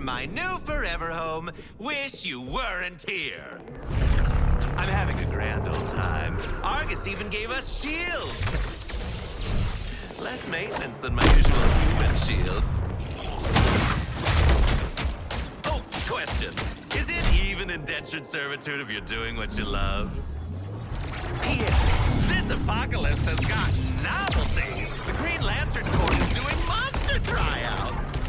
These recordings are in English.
from my new forever home. Wish you weren't here. I'm having a grand old time. Argus even gave us shields. Less maintenance than my usual human shields. Oh, question. Is it even indentured servitude if you're doing what you love? P.S. This apocalypse has got novelty. The Green Lantern Corps is doing monster tryouts.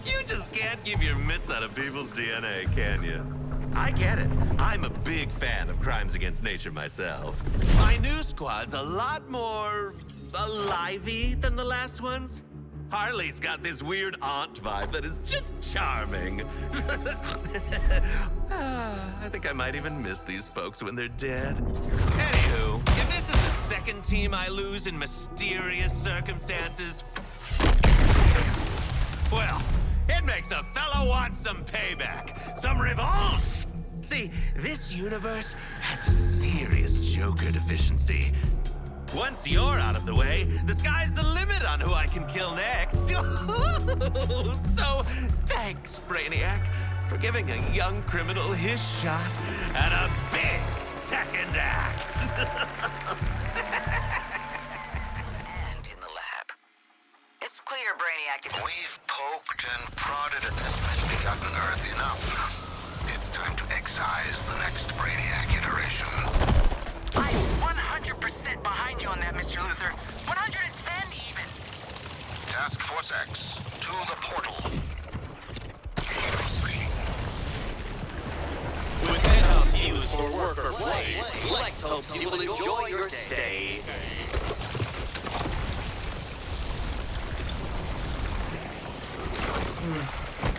You just can't keep your mitts out of people's DNA, can you? I get it. I'm a big fan of crimes against nature myself. My new squad's a lot more alive-y than the last ones. Harley's got this weird aunt vibe that is just charming. I think I might even miss these folks when they're dead. Anywho, if this is the second team I lose in mysterious circumstances, well, it makes a fella want some payback, some revenge. See, this universe has a serious Joker deficiency. Once you're out of the way, the sky's the limit on who I can kill next. So, thanks, Brainiac, for giving a young criminal his shot at a big second act. And in the lab. It's clear, Brainiac. We've poked and prodded at this misbegotten Earth enough. It's time to excise the next Brainiac iteration. I'm 100% behind you on that, Mr. Luthor. 110 even. Task Force X, to the portal. With penthouse views for work or play, Lex hopes you will enjoy your stay.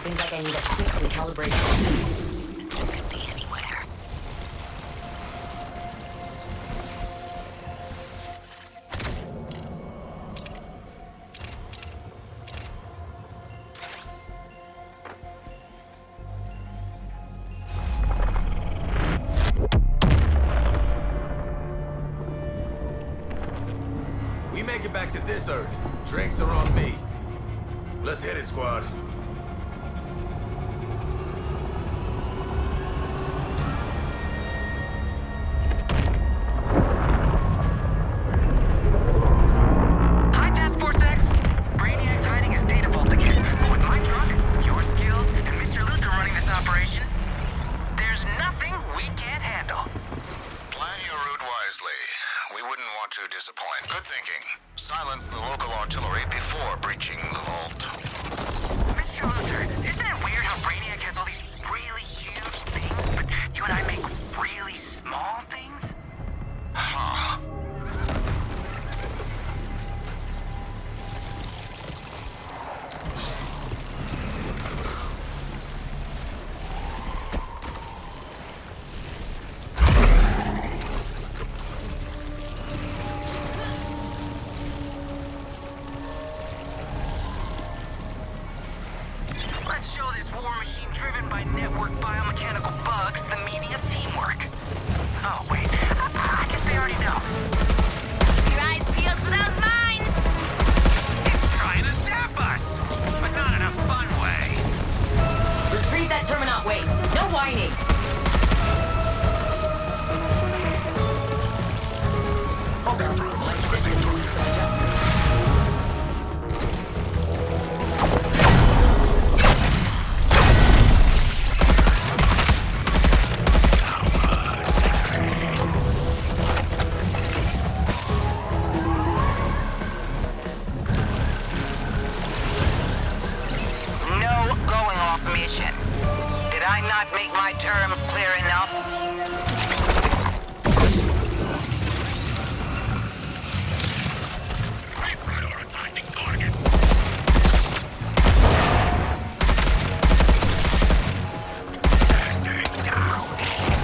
Seems like I need a quick recalibration. This just could be anywhere. We make it back to this Earth. Drinks are on me. Let's hit it, squad. Hi, Task Force X. Brainiac's hiding his data vault again. With my truck, your skills, and Mr. Luthor running this operation, there's nothing we can't handle. Plan your route wisely. We wouldn't want to disappoint. Good thinking. Silence the local artillery before breaching the vault. Mr. Luthor, isn't it weird how Brainiac has all these really huge things, but you and I make really small things? Huh. Let's show this war machine driven by network biomechanical bugs the meaning of teamwork. Oh, wait. I guess they already know. Your eyes peeled for those mines! It's trying to zap us, but not in a fun way. Retrieve that Terminaut waste. No whining. No going off mission. Did I not make my terms clear enough? Reprioritizing target.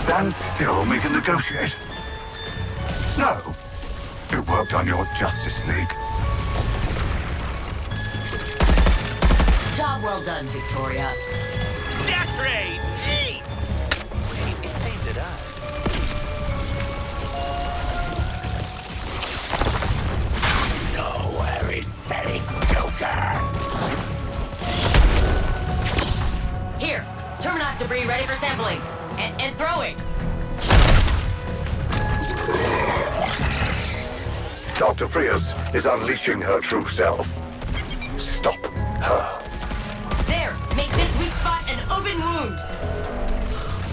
Stand still and we can negotiate. No. You worked on your Justice League. Job well done, Victoria. Death Ray! Gee! Wait, it painted up. No, where is Selling Joker? debris ready for sampling. And throwing. Dr. Frias is unleashing her true self. Stop her. There! Make this weak spot an open wound!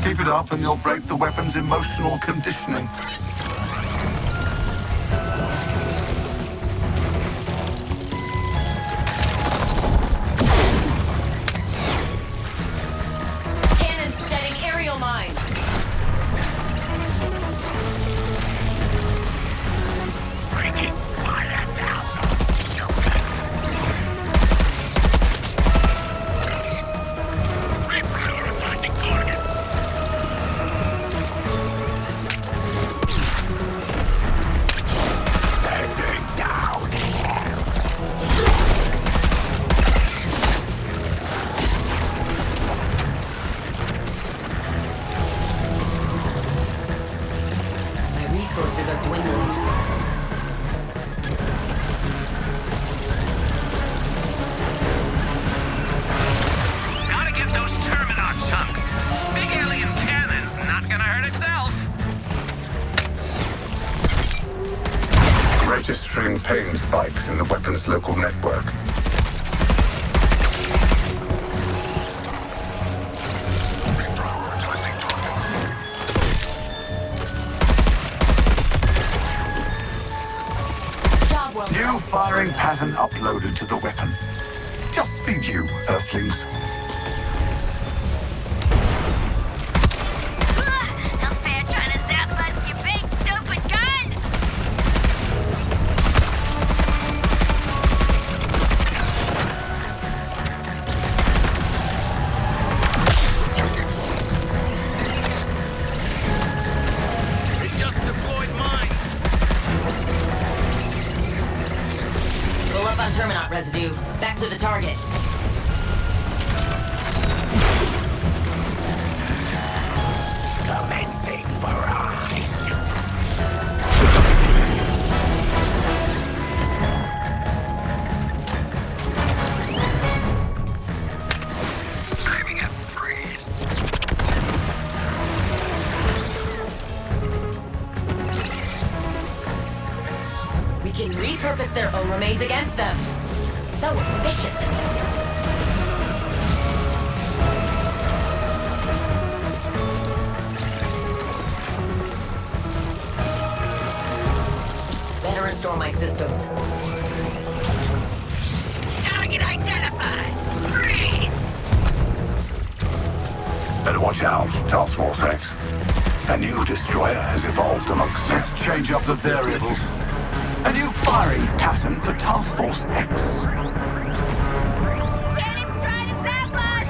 Keep it up and you'll break the weapon's emotional conditioning. Cannons shedding aerial mines! Bringing fire down. Reprioritizing target. Sending down hell. My resources are dwindling. Gotta get those Terminaut chunks. Big alien cannon's not gonna hurt itself. Registering pain spikes in the weapon's local network. Reprioritizing targets. Job well done. New firing pattern uploaded to the weapon. Just for you, Earthlings. No fair trying to zap us, you big stupid gun! It just deployed mine. Pull up on Terminaut residue. Back to the target. Commencing barrage. Driving a freeze. We can repurpose their own remains against them. So efficient. Better restore my systems. Target identified! Freeze! Better watch out, Task Force X. A new destroyer has evolved amongst us. Let's change up the variables. A new firing pattern for Task Force X. Get him trying to zap us!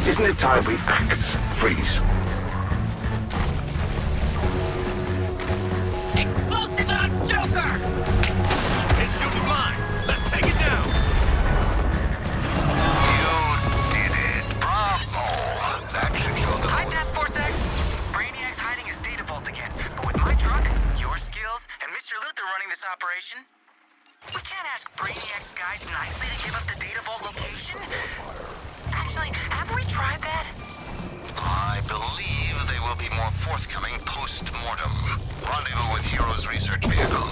Isn't it time we act? Freeze. Explosive on Joker! It's shooting mine. Let's take it down. You did it. Bravo. That should show the Hi, Task Force X. Brainiac's hiding his data vault again. But with my truck, your skills, and Mr. Luther running this operation, we can't ask Brainiac's guys nicely to give up the data vault location. Actually, have we tried that? I believe they will be more forthcoming post-mortem. Rendezvous with Hero's research vehicle.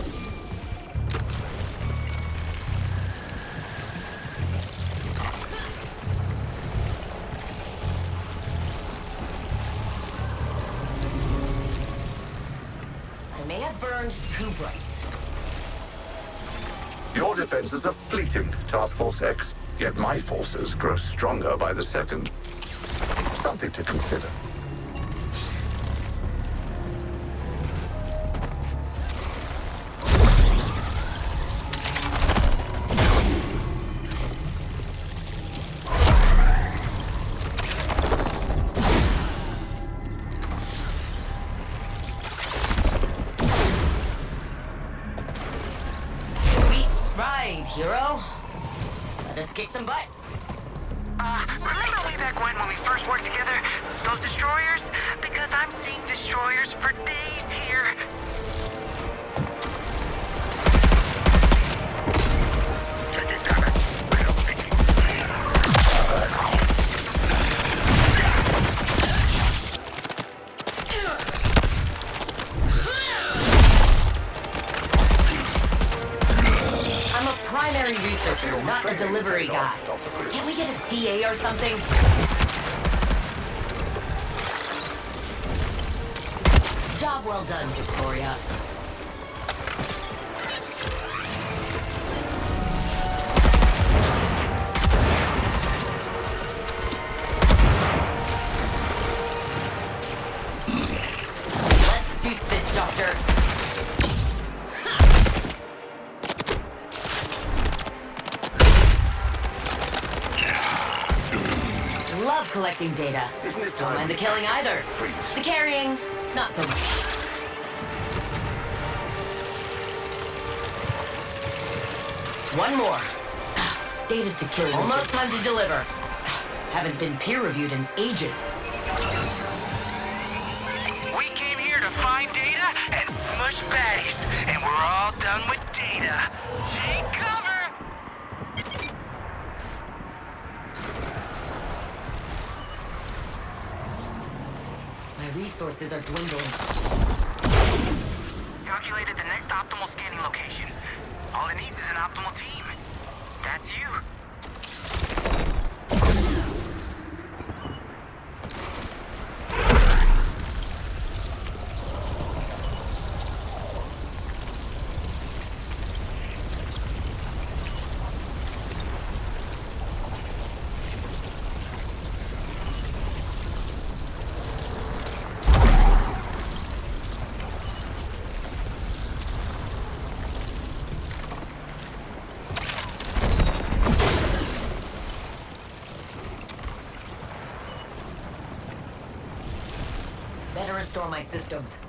I may have burned too bright. Your defenses are fleeting, Task Force X. Yet my forces grow stronger by the second. Something to consider. Sweet ride, hero. Let us kick some butt. Remember way back when we first worked together? Those destroyers? Because I'm seeing destroyers for days here. primary researcher, not a delivery guy. Can't we get a TA or something? Job well done, Victoria. Let's do this, Doctor. Love collecting data. Don't mind the killing either. The carrying, not so much. One more. Data to kill. Almost time to deliver. Haven't been peer-reviewed in ages. We came here to find data and smush baddies, and we're all done with data. Take cover! My resources are dwindling. Calculated the next optimal scanning location. All it needs is an optimal team. That's you. Better restore my systems.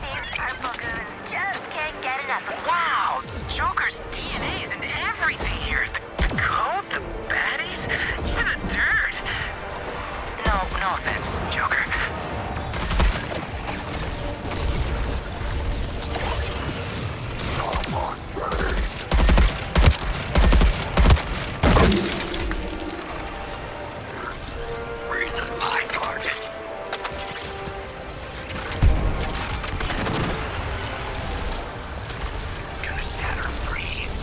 These purple goons just can't get enough of me. Wow! Joker's DNA is in everything here. The code, the baddies, even the dirt. No offense, Joker. Reason my target. Gonna shatter freeze.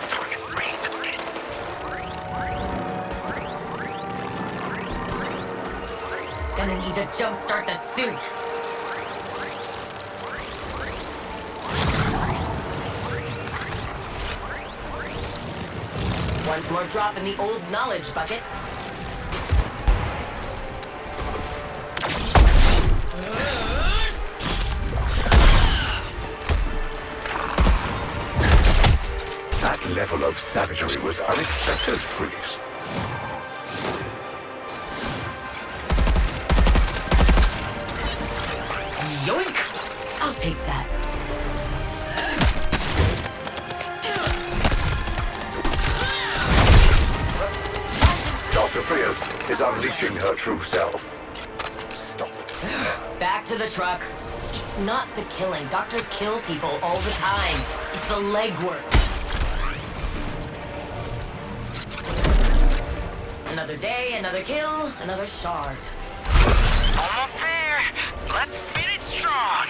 Target freeze again. Gonna need to jumpstart the suit. One more drop in the old knowledge bucket. That level of savagery was unexpected, Freeze. Yoink! I'll take that. Dr. Frears is unleashing her true self. Stop. Back to the truck. It's not the killing. Doctors kill people all the time. It's the legwork. Another day, another kill, another shard. Almost there. Let's finish strong.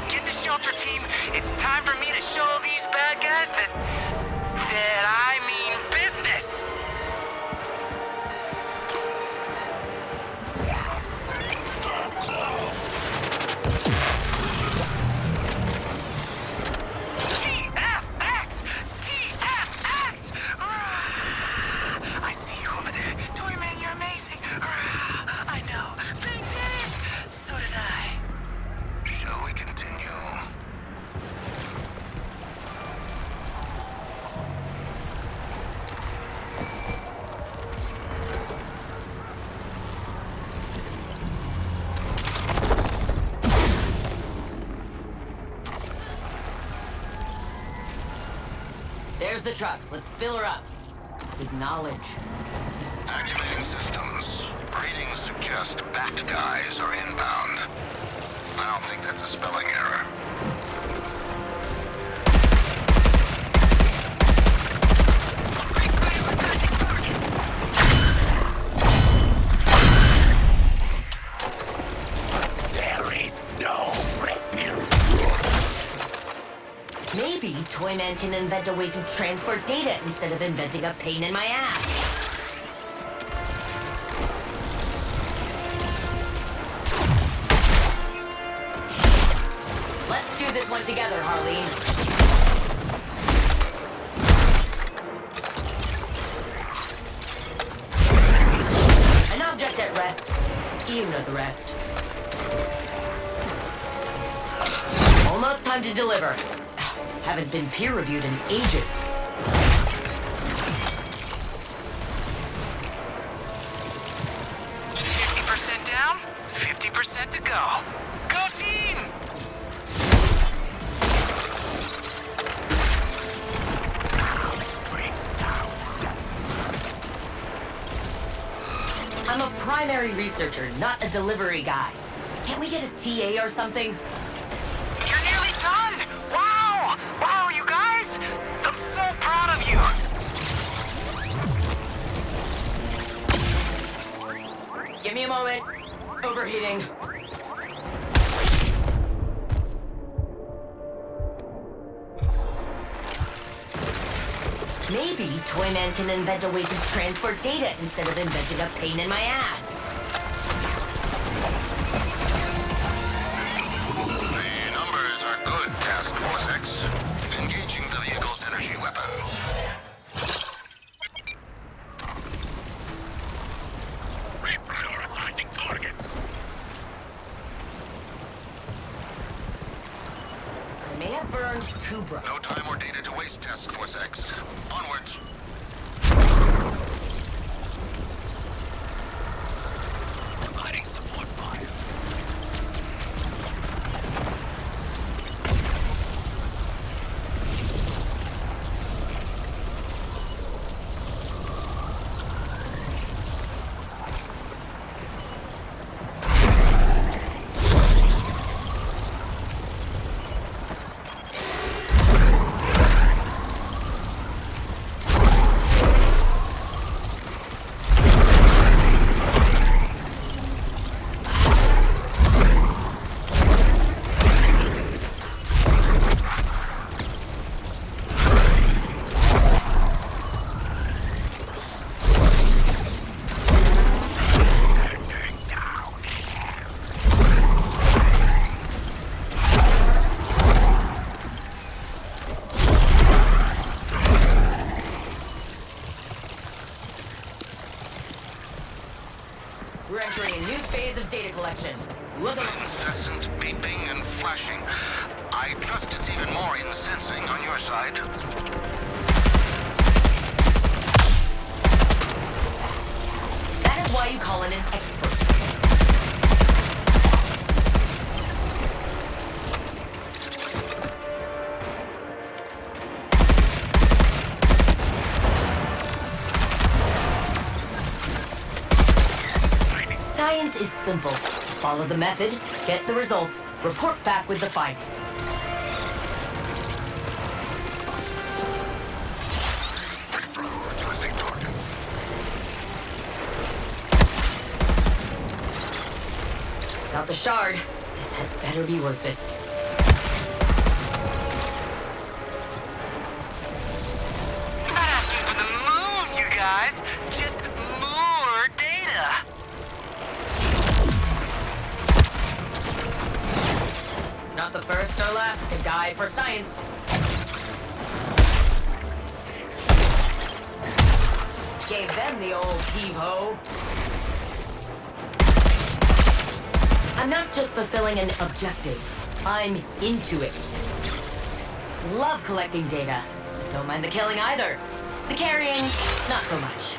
Get to shelter, team. It's time for me to show these bad guys that I mean business. TFX! TFX! I see you over there. Toyman, you're amazing. I know. Big Dave! So did I. Shall we continue? There's the truck. Let's fill her up. With knowledge. Activating systems. Readings suggest bad guys are inbound. I don't think that's a spelling error. Maybe Toyman can invent a way to transport data instead of inventing a pain in my ass. Let's do this one together, Harleen. An object at rest. You know the rest. Almost time to deliver. Haven't been peer-reviewed in ages. Down, 50% to go. Go team! I'm a primary researcher, not a delivery guy. Can't we get a TA or something? You're nearly done! Wow! Wow, you guys! I'm so proud of you! Give me a moment. Overheating. Maybe Toyman can invent a way to transport data instead of inventing a pain in my ass. The numbers are good, Task Force X. Engaging the vehicle's energy weapon. Reprioritizing targets. I may have burned two bro. No time or data to waste, Task Force X. Onwards. Providing support fire. We're entering a new phase of data collection. Look at Incessant beeping and flashing. I trust it's even more incensing on your side. that is why you call in an expert. Science is simple. Follow the method, get the results, report back with the findings. Reprioritizing targets. Without the shard, this had better be worth it. Not asking for the moon, you guys. Just more data. Not the first or last to die for science. Gave them the old heave-ho. I'm not just fulfilling an objective. I'm into it. Love collecting data. Don't mind the killing either. The carrying, not so much.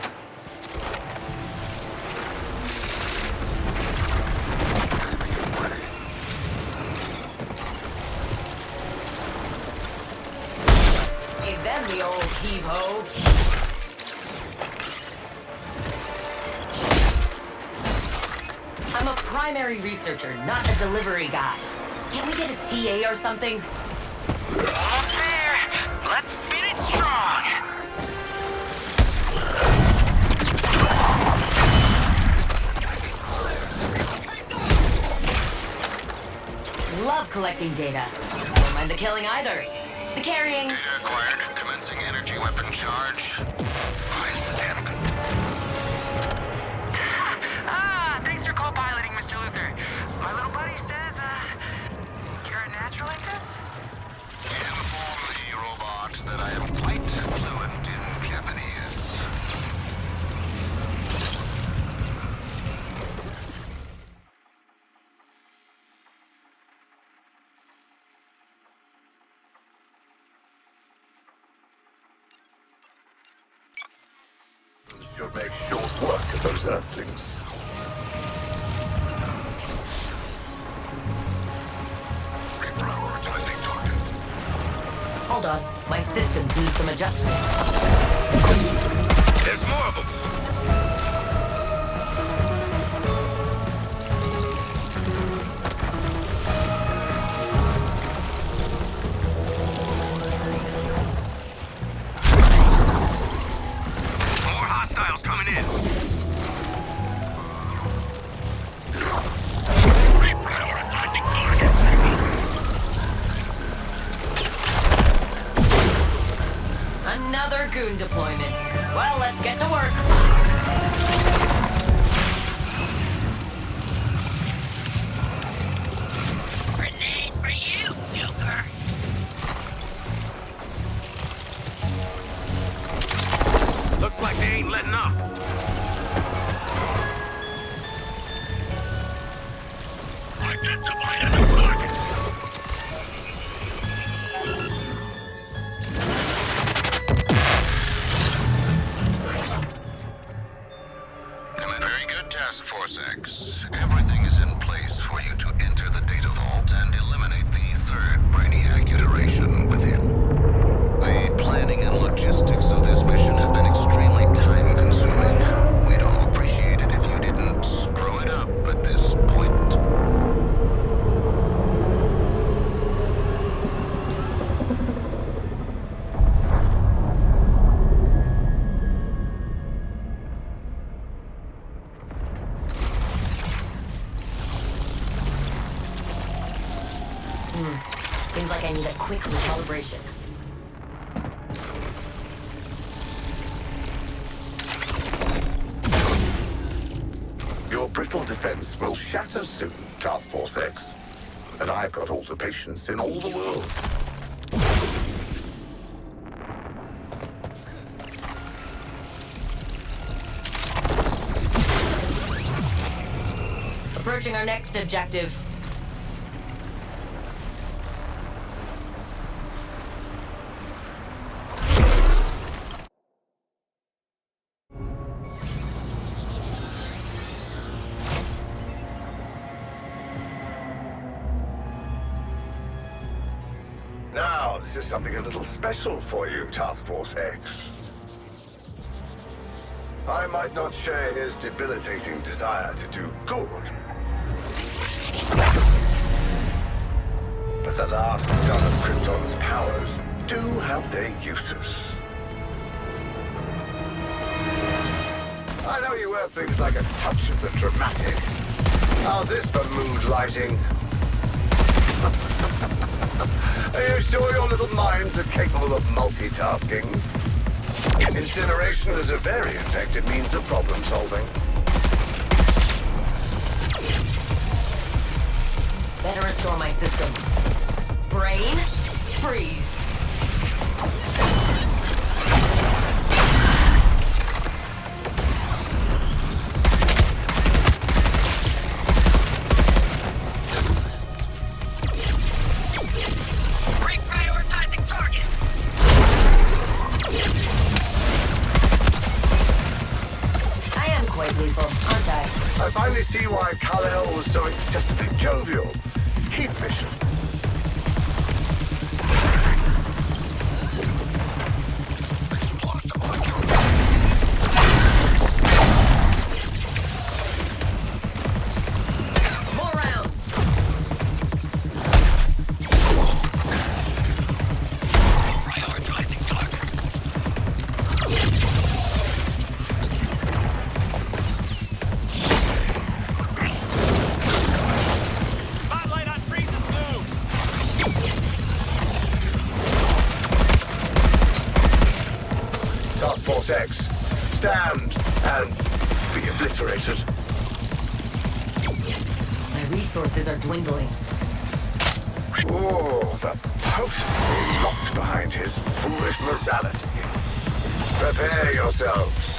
A Gave them the old heave-ho. I'm a primary researcher, not a delivery guy. Can't we get a TA or something? Almost there. Let's finish strong. Love collecting data. Don't mind the killing either. The carrying. Data acquired. Commencing energy weapon charge. Where's the damn Thanks for co-piloting, Mr. Luther. My little buddy says, you're a natural at this? Inform the robot that I am quite fluent in Japanese. Should make short work of those Earthlings. Reprioritizing targets. Hold on. My systems need some adjustment. There's more of them. More hostiles coming in. Reprioritizing targets. Another goon deployment. Well, let's get to work. Grenade for you, Joker. Looks like they ain't letting up. Identify a new target. Very good, Task Force X. Everything is in place for you to enter the data vault and eliminate the third Brainiac iteration within. The planning and logistics of this mission have been extremely time-consuming. We'd all appreciate it if you didn't screw it up at this point. Seems like I need a quick recalibration. Your brittle defense will shatter soon, Task Force X. And I've got all the patience in all the world. Approaching our next objective. Now, this is something a little special for you, Task Force X. I might not share his debilitating desire to do good. But the last son of Krypton's powers do have their uses. I know you Earthlings like a touch of the dramatic. How's this for mood lighting? Are you sure your little minds are capable of multitasking? Incineration is a very effective means of problem solving. Better restore my systems. Brain, freeze. Reprioritizing target. I am quite lethal, aren't I? I finally see why Kal-El was so excessively jovial. Keep mission. Force X. Stand and be obliterated. My resources are dwindling. Oh, the potency locked behind his foolish morality. Prepare yourselves.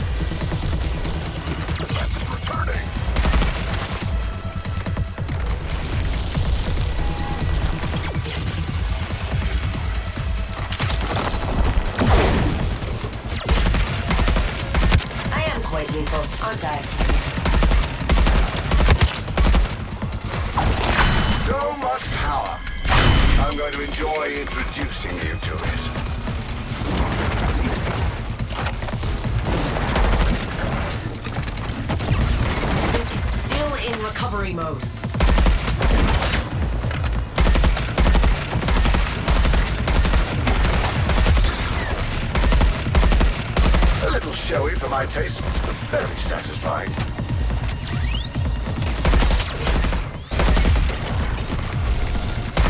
Defense is returning. I am quite lethal, aren't I? So much power. I'm going to enjoy introducing you to it. Still in recovery mode. A little showy for my tastes, but very satisfying.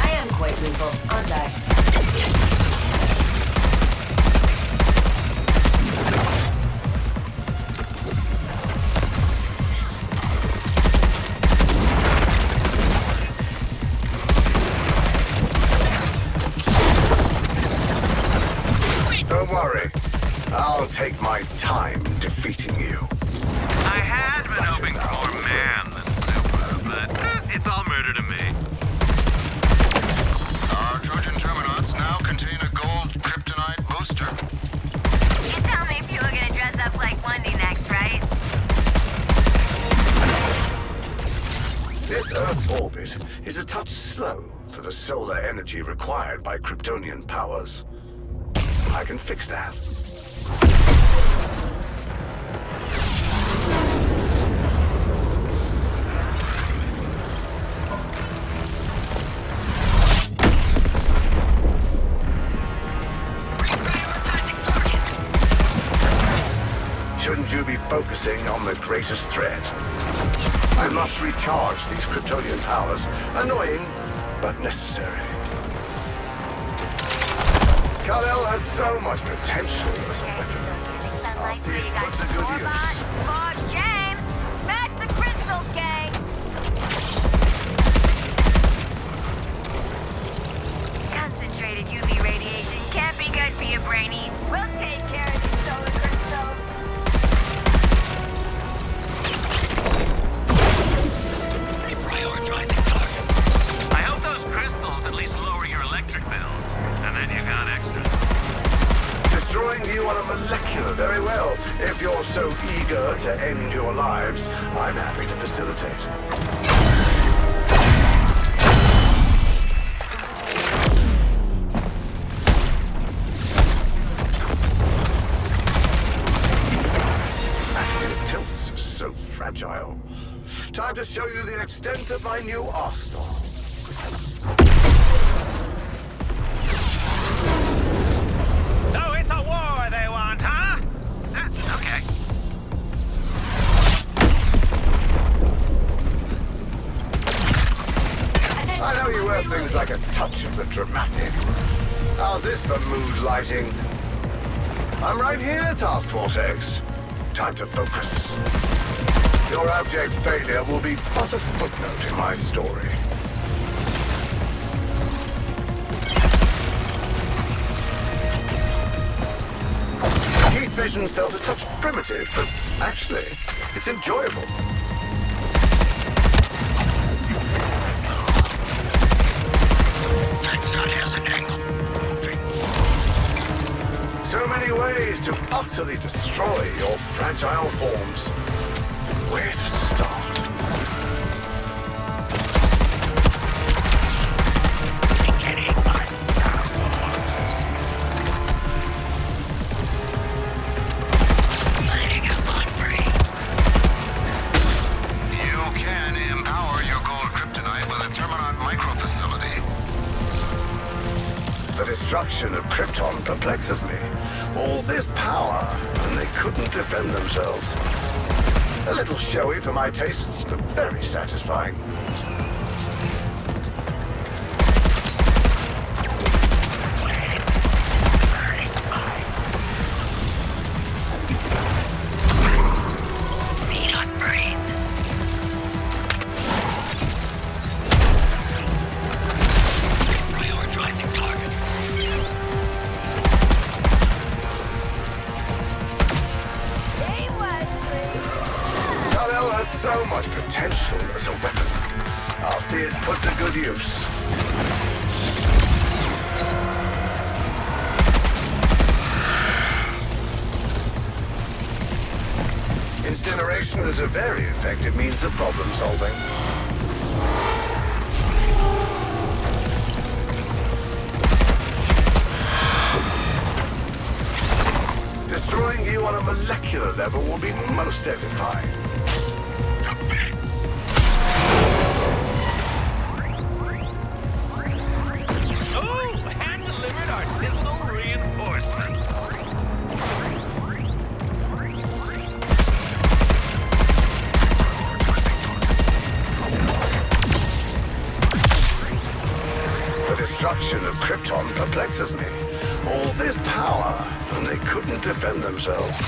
I am quite lethal, aren't I? Don't worry. I'll take my time defeating you. I had been hoping for more man than super, but it's all murder to me. Our Trojan Terminons now contain a gold kryptonite booster. You tell me if you were gonna dress up like Wendy next, right? This Earth's orbit is a touch slow for the solar energy required by Kryptonian powers. I can fix that. Shouldn't you be focusing on the greatest threat? I must recharge these Kryptonian powers. Annoying, but necessary. Kal-El has so much potential as a weapon. I'll see it's put to good use. Lord James! Smash the crystals, gang! Concentrated UV radiation can't be good for you, brainies. We'll take care of these solar crystals. I hope those crystals at least lower your electric bills, and then you got extras. Destroying you on a molecular, very well. If you're so eager to end your lives, I'm happy to facilitate. Massive tilts are so fragile. Time to show you the extent of my new arsenal. So it's a war they want, huh? Okay. I know you wear things like a touch of the dramatic. How's this for mood lighting? I'm right here, Task Force X. Time to focus. Your abject failure will be but a footnote in my story. Heat vision felt a touch primitive, but actually, it's enjoyable. That sun has an angle. So many ways to utterly destroy your fragile forms. Where to start? You can empower your gold kryptonite with a Terminot micro-facility. The destruction of Krypton perplexes me. All this power, and they couldn't defend themselves. A little showy for my tastes, but very satisfying. much potential as a weapon. I'll see it's put to good use. Incineration is a very effective means of problem solving. Destroying you on a molecular level will be most edifying. Oh, hand-delivered artisanal reinforcements. The destruction of Krypton perplexes me. All this power, and they couldn't defend themselves.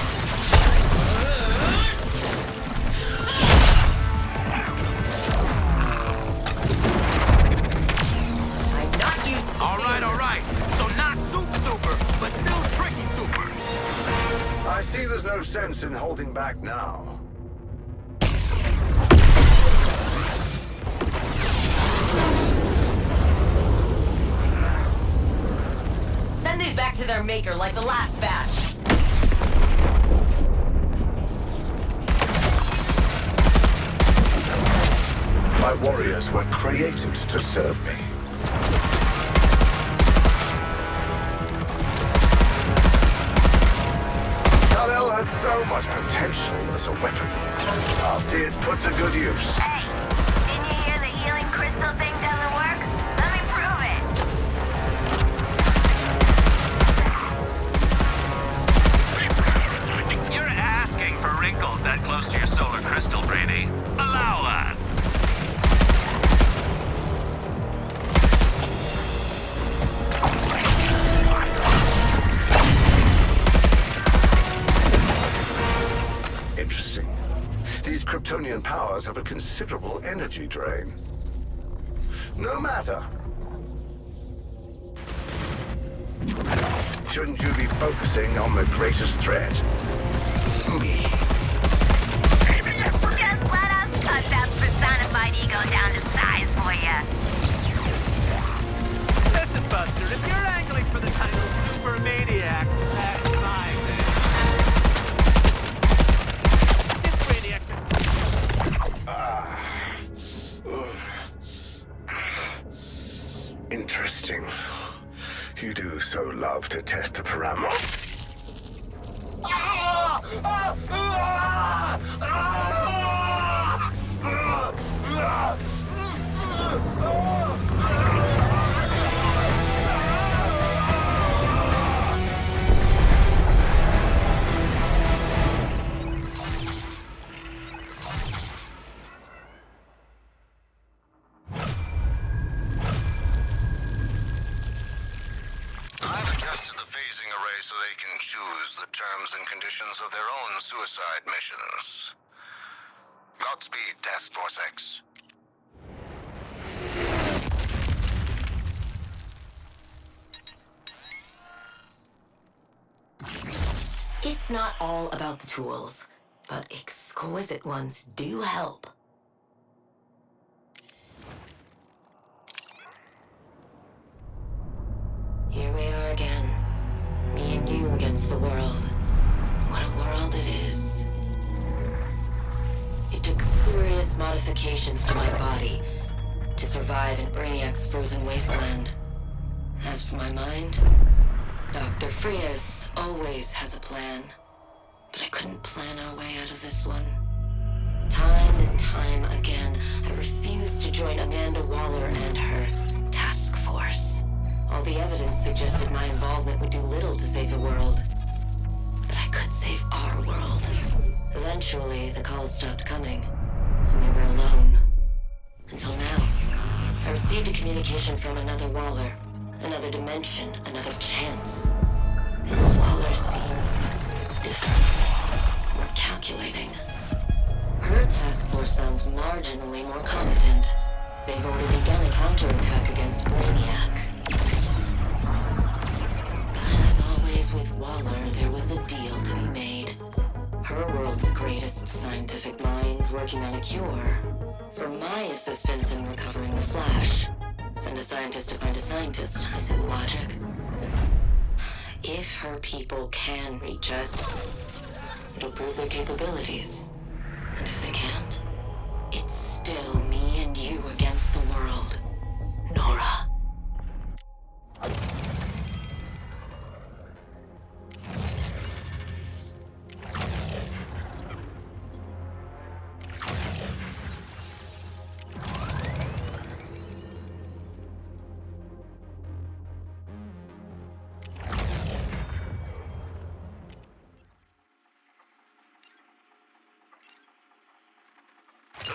I'm not used to All right. So not super, but still tricky super. I see there's no sense in holding back now. Send these back to their maker like the last batch. My warriors were created to serve me. Kal-El had so much potential as a weapon. I'll see it's put to good use. Hey, didn't you hear the healing crystal thing doesn't work? Let me prove it. You're asking for wrinkles that close to your solar crystal, Brady. Allow us. Interesting. These Kryptonian powers have a considerable energy drain. No matter. Shouldn't you be focusing on the greatest threat? Me. Just let us cut that personified ego down to size for you. Listen, Buster, if you're angling for the title Super Maniac, that's fine. Interesting. You do so love to test the parameters. I've adjusted the phasing array so they can choose the terms and conditions of their own suicide missions. Godspeed, Task Force X. It's not all about the tools, but exquisite ones do help. Here we are again. Me and you against the world. What a world it is. It took serious modifications to my body to survive in Brainiac's frozen wasteland. As for my mind, Dr. Frias always has a plan. But I couldn't plan our way out of this one. Time and time again, I refused to join Amanda Waller and her task force. All the evidence suggested my involvement would do little to save the world. But I could save our world. Eventually, the calls stopped coming, and we were alone. Until now. I received a communication from another Waller. Another dimension, another chance. This Waller seems different. More calculating. Her task force sounds marginally more competent. They've already begun a counterattack against Brainiac. But as always with Waller, there was a deal to be made. Her world's greatest scientific minds working on a cure. For my assistance in recovering the Flash. Send a scientist to find a scientist. I see logic. If her people can reach us, it'll prove their capabilities. And if they can't, it's still me and you against the world, Nora.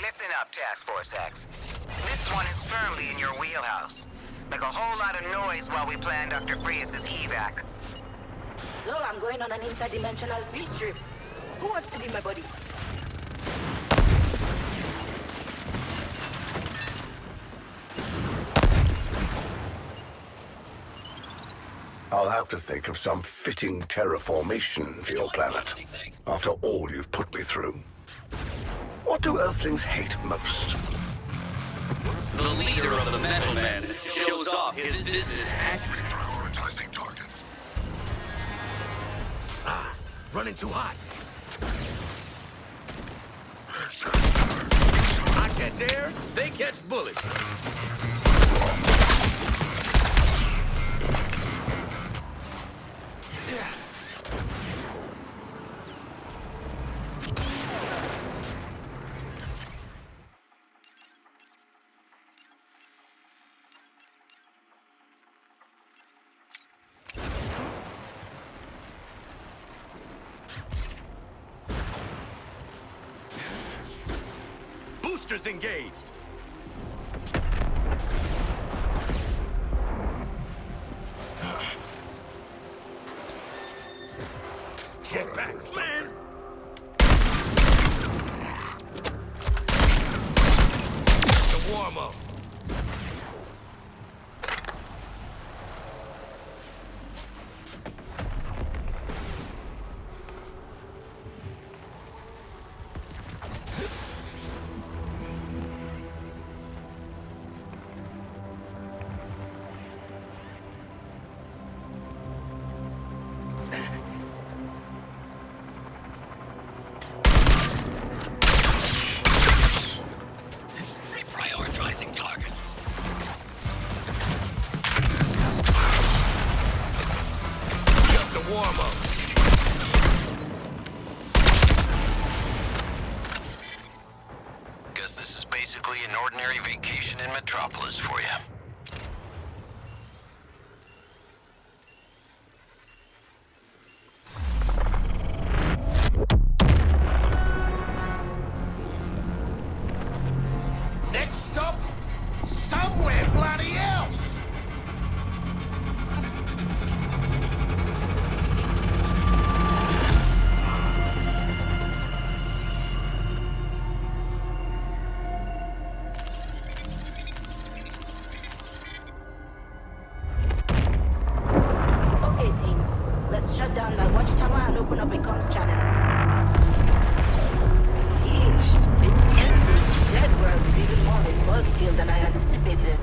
Listen up, Task Force X. This one is firmly in your wheelhouse. Make a whole lot of noise while we plan Dr. Frias's evac. So I'm going on an interdimensional field trip. Who wants to be my buddy? I'll have to think of some fitting terraformation for your planet, after all you've put me through. What do Earthlings hate most? The leader of the Metal Men shows off his business acumen. Prioritizing targets. Running too hot. I catch air, they catch bullets. Boosters engaged. Jetpacks, man. The warm-up. Prioritizing targets. Just a warm-up. Guess this is basically an ordinary vacation in Metropolis for you. Next stop, somewhere bloody else. Okay, team. Let's shut down that watchtower and open up a comms channel. Yeesh, this NC dead world is even more of a buzzkill than I anticipated.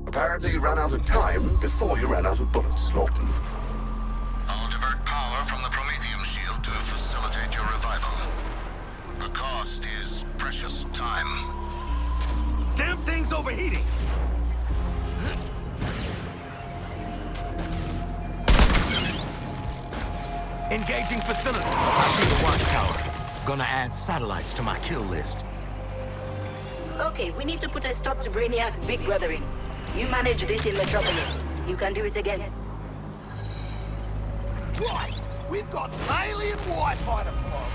Apparently you ran out of time before you ran out of bullets, Lawton. I'll divert power from the Prometheum shield to facilitate your revival. The cost is precious time. Damn thing's overheating. Engaging facility. I see the watchtower. Gonna add satellites to my kill list. Okay, we need to put a stop to Brainiac's big brothering. You manage this in Metropolis. You can do it again. Right, we've got alien Wi-Fi to follow.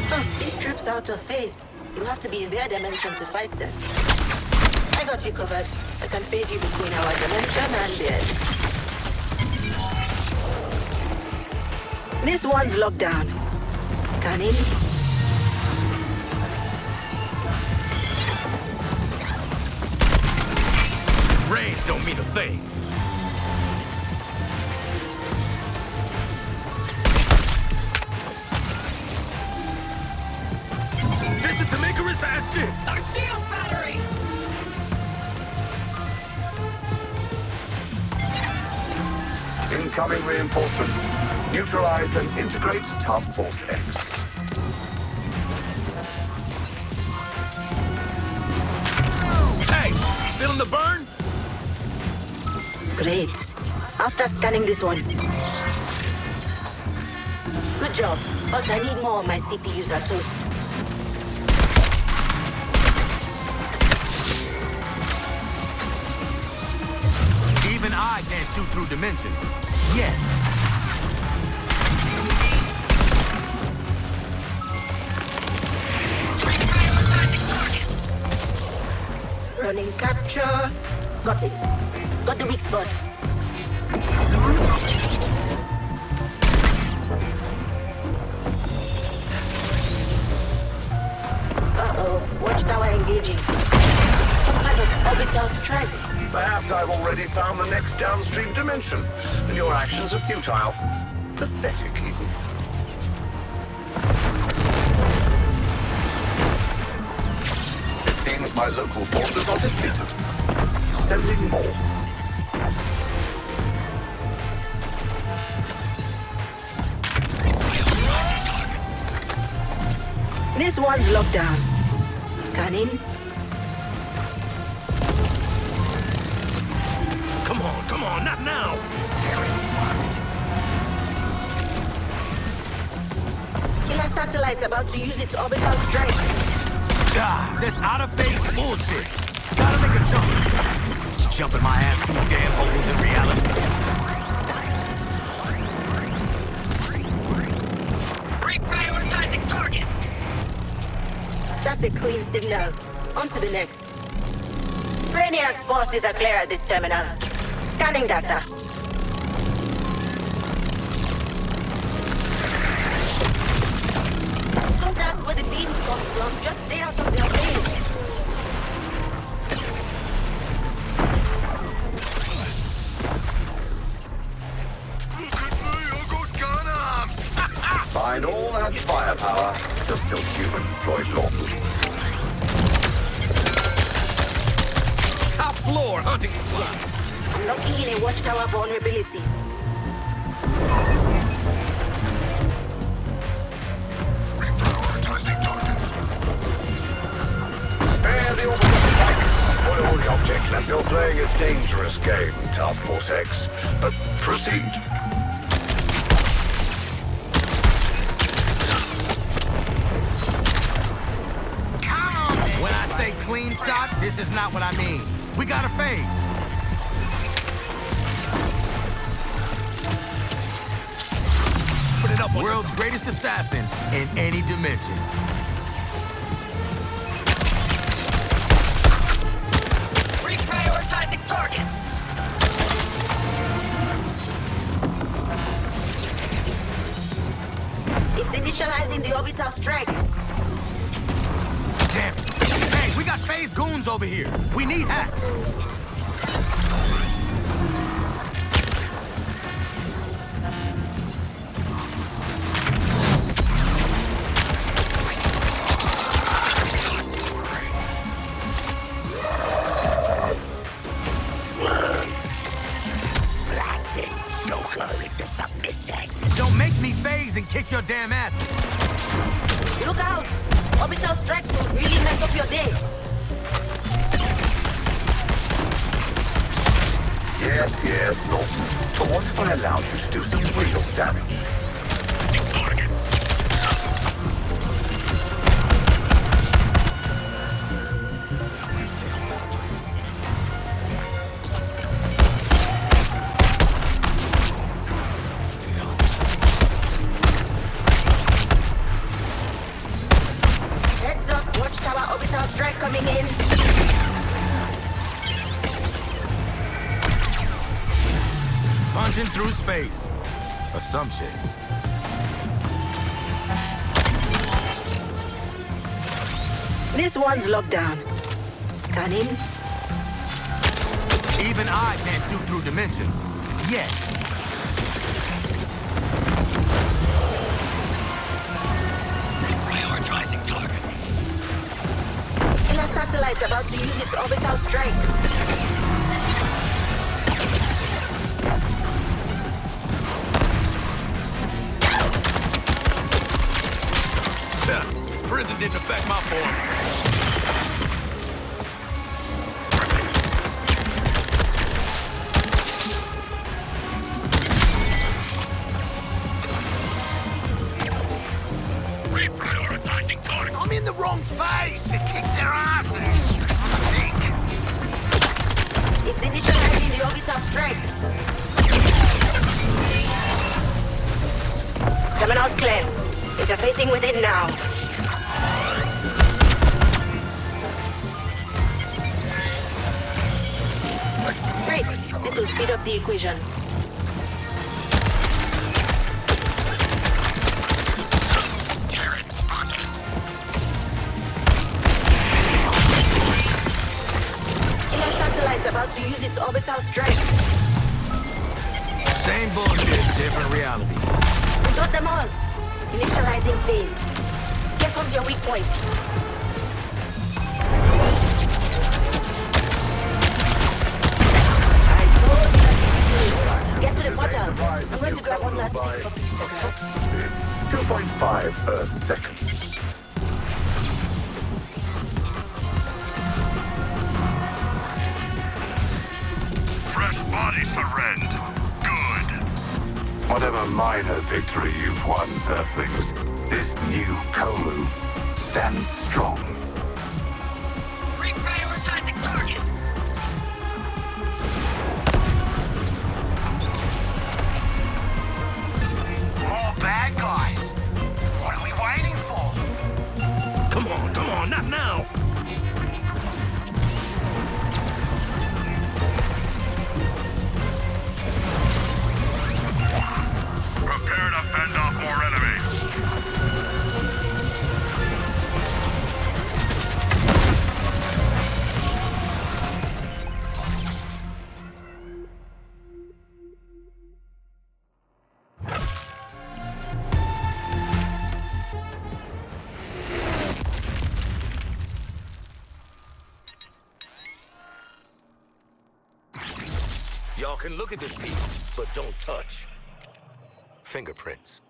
Oh, these troops out of phase. You'll have to be in their dimension to fight them. I got you covered. I can phase you between our dimension and theirs. This one's locked down. Scanning. Range don't mean a thing. This is some Icarus ass shit! A shield battery! Incoming reinforcements. Neutralize and integrate Task Force X. Hey! Feeling the burn? Great. I'll start scanning this one. Good job, but I need more of my CPUs are toast. Even I can't shoot through dimensions. Yet. Running capture. Got it. Got the weak spot. Uh-oh. Watchtower engaging. Some kind of orbital strike. Perhaps I've already found the next downstream dimension, and your actions are futile. Pathetic, even. It seems my local forces are depleted. Sending more. This one's locked down. Scanning. Come on, not now! Killer satellite's about to use its orbital strike. Ah, this out-of-phase bullshit. Gotta make a jump. Jumping my ass through damn holes in reality. Reprioritizing targets! That's a clean signal. On to the next. Brainiac's forces are clear at this terminal. Scanning data. Contact where the beam comes from. Just stay out of their way. Find all that firepower. You're still human, Floyd Lawton. Top floor hunting club. I'm locking in a watchtower vulnerability. Reprioritizing targets. Spare the orbital strike. Spoil the object, as you're playing a dangerous game, Task Force X. But proceed. When I say clean shot, this is not what I mean. We got a phase. Put it up on world's greatest assassin in any dimension. Reprioritizing targets! It's initializing the orbital strike. Damn it. Hey, we got phase goons over here. We need hacks. Don't make me phase and kick your damn ass. Look out! Orbital strike will really mess up your day. Yes, Lawton. But what if I allowed you to do some real damage? Heads up, watchtower orbital strike coming in. Punching through space. Or some shit. This one's locked down. Scanning. Even I can't shoot through dimensions. Yet. Prioritizing target. Killer satellite's about to use its orbital strike. Prison didn't affect my form. Reprioritizing target. I'm in the wrong phase to kick their asses. I think. It's initializing the orbital strike. Terminal's clear. Interfacing with it now. Great. This will speed up the equations. Turret spotted. Killer satellite's about to use its orbital strike. Same bullshit, different reality. We got them all. Initializing phase. Here comes your weak point. Get to the portal. I'm going to grab one last thing for Mr. 2.5 Earth seconds. Fresh bodies to rend. Good. Whatever minor victory you've won, Earthlings, this new Kolu stands strong. Reprioritizing target. More bad guys. What are we waiting for? Come on, not now. Prepare to fend off more enemies. Y'all can look at this piece, but don't touch. Fingerprints.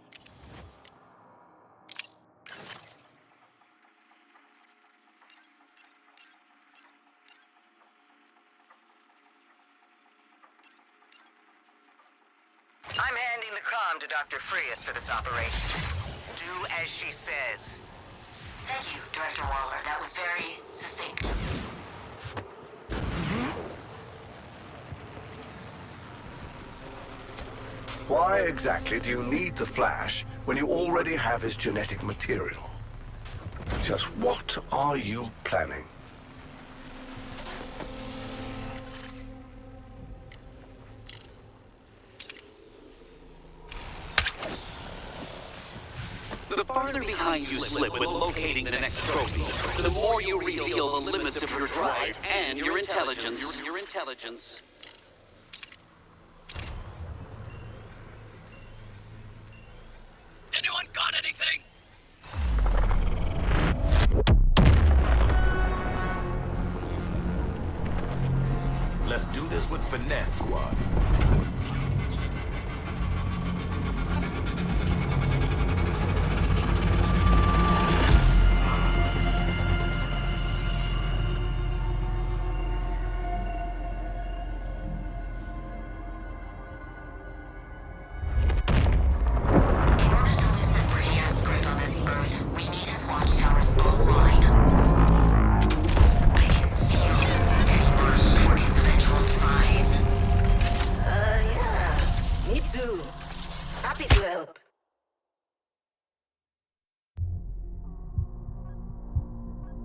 I'm handing the comm to Dr. Frias for this operation. Do as she says. Thank you, Director Waller. That was very succinct. Why exactly do you need the Flash when you already have his genetic material? Just what are you planning? The farther behind you slip with locating the next trophy, the more you reveal the limits of your drive and your intelligence. Your intelligence. Anyone got anything? Let's do this with finesse, squad. Happy to help.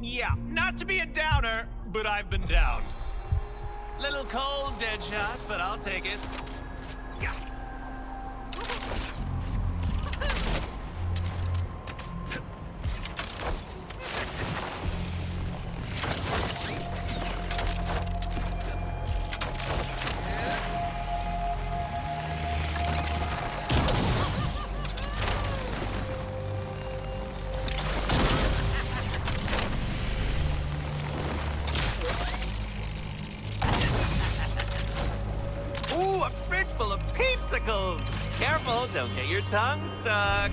Yeah, not to be a downer, but I've been down. Little cold, Deadshot, but I'll take it. Yeah. Careful, don't get your tongue stuck.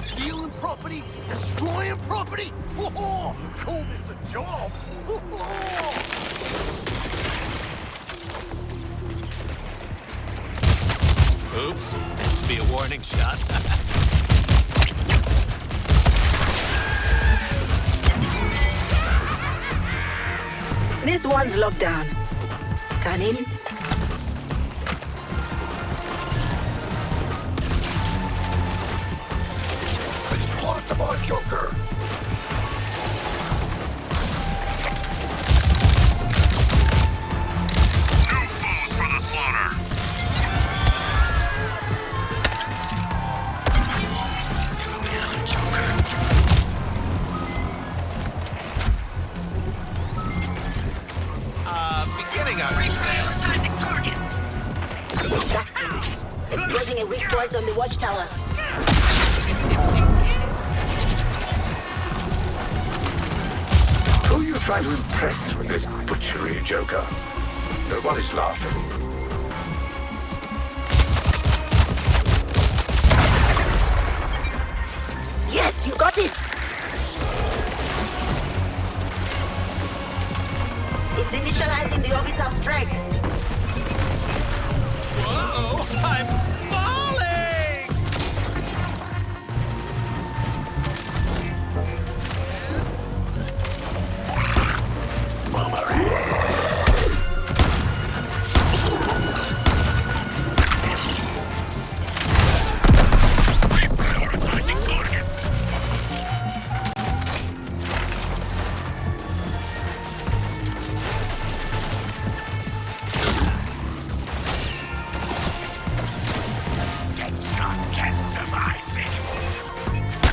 Stealing property, destroying property. Oh, call this a job. Oops, this would be a warning shot. This one's locked down. Scanning. It's possible, Joker. New foes for the slaughter. Beginning on Reprioritizing target. Exploding a weak point on the watchtower. Who are you trying to impress with this butchery, Joker? Nobody's laughing. Yes, you got it! It's initializing the orbital strike. Whoa, I'm falling!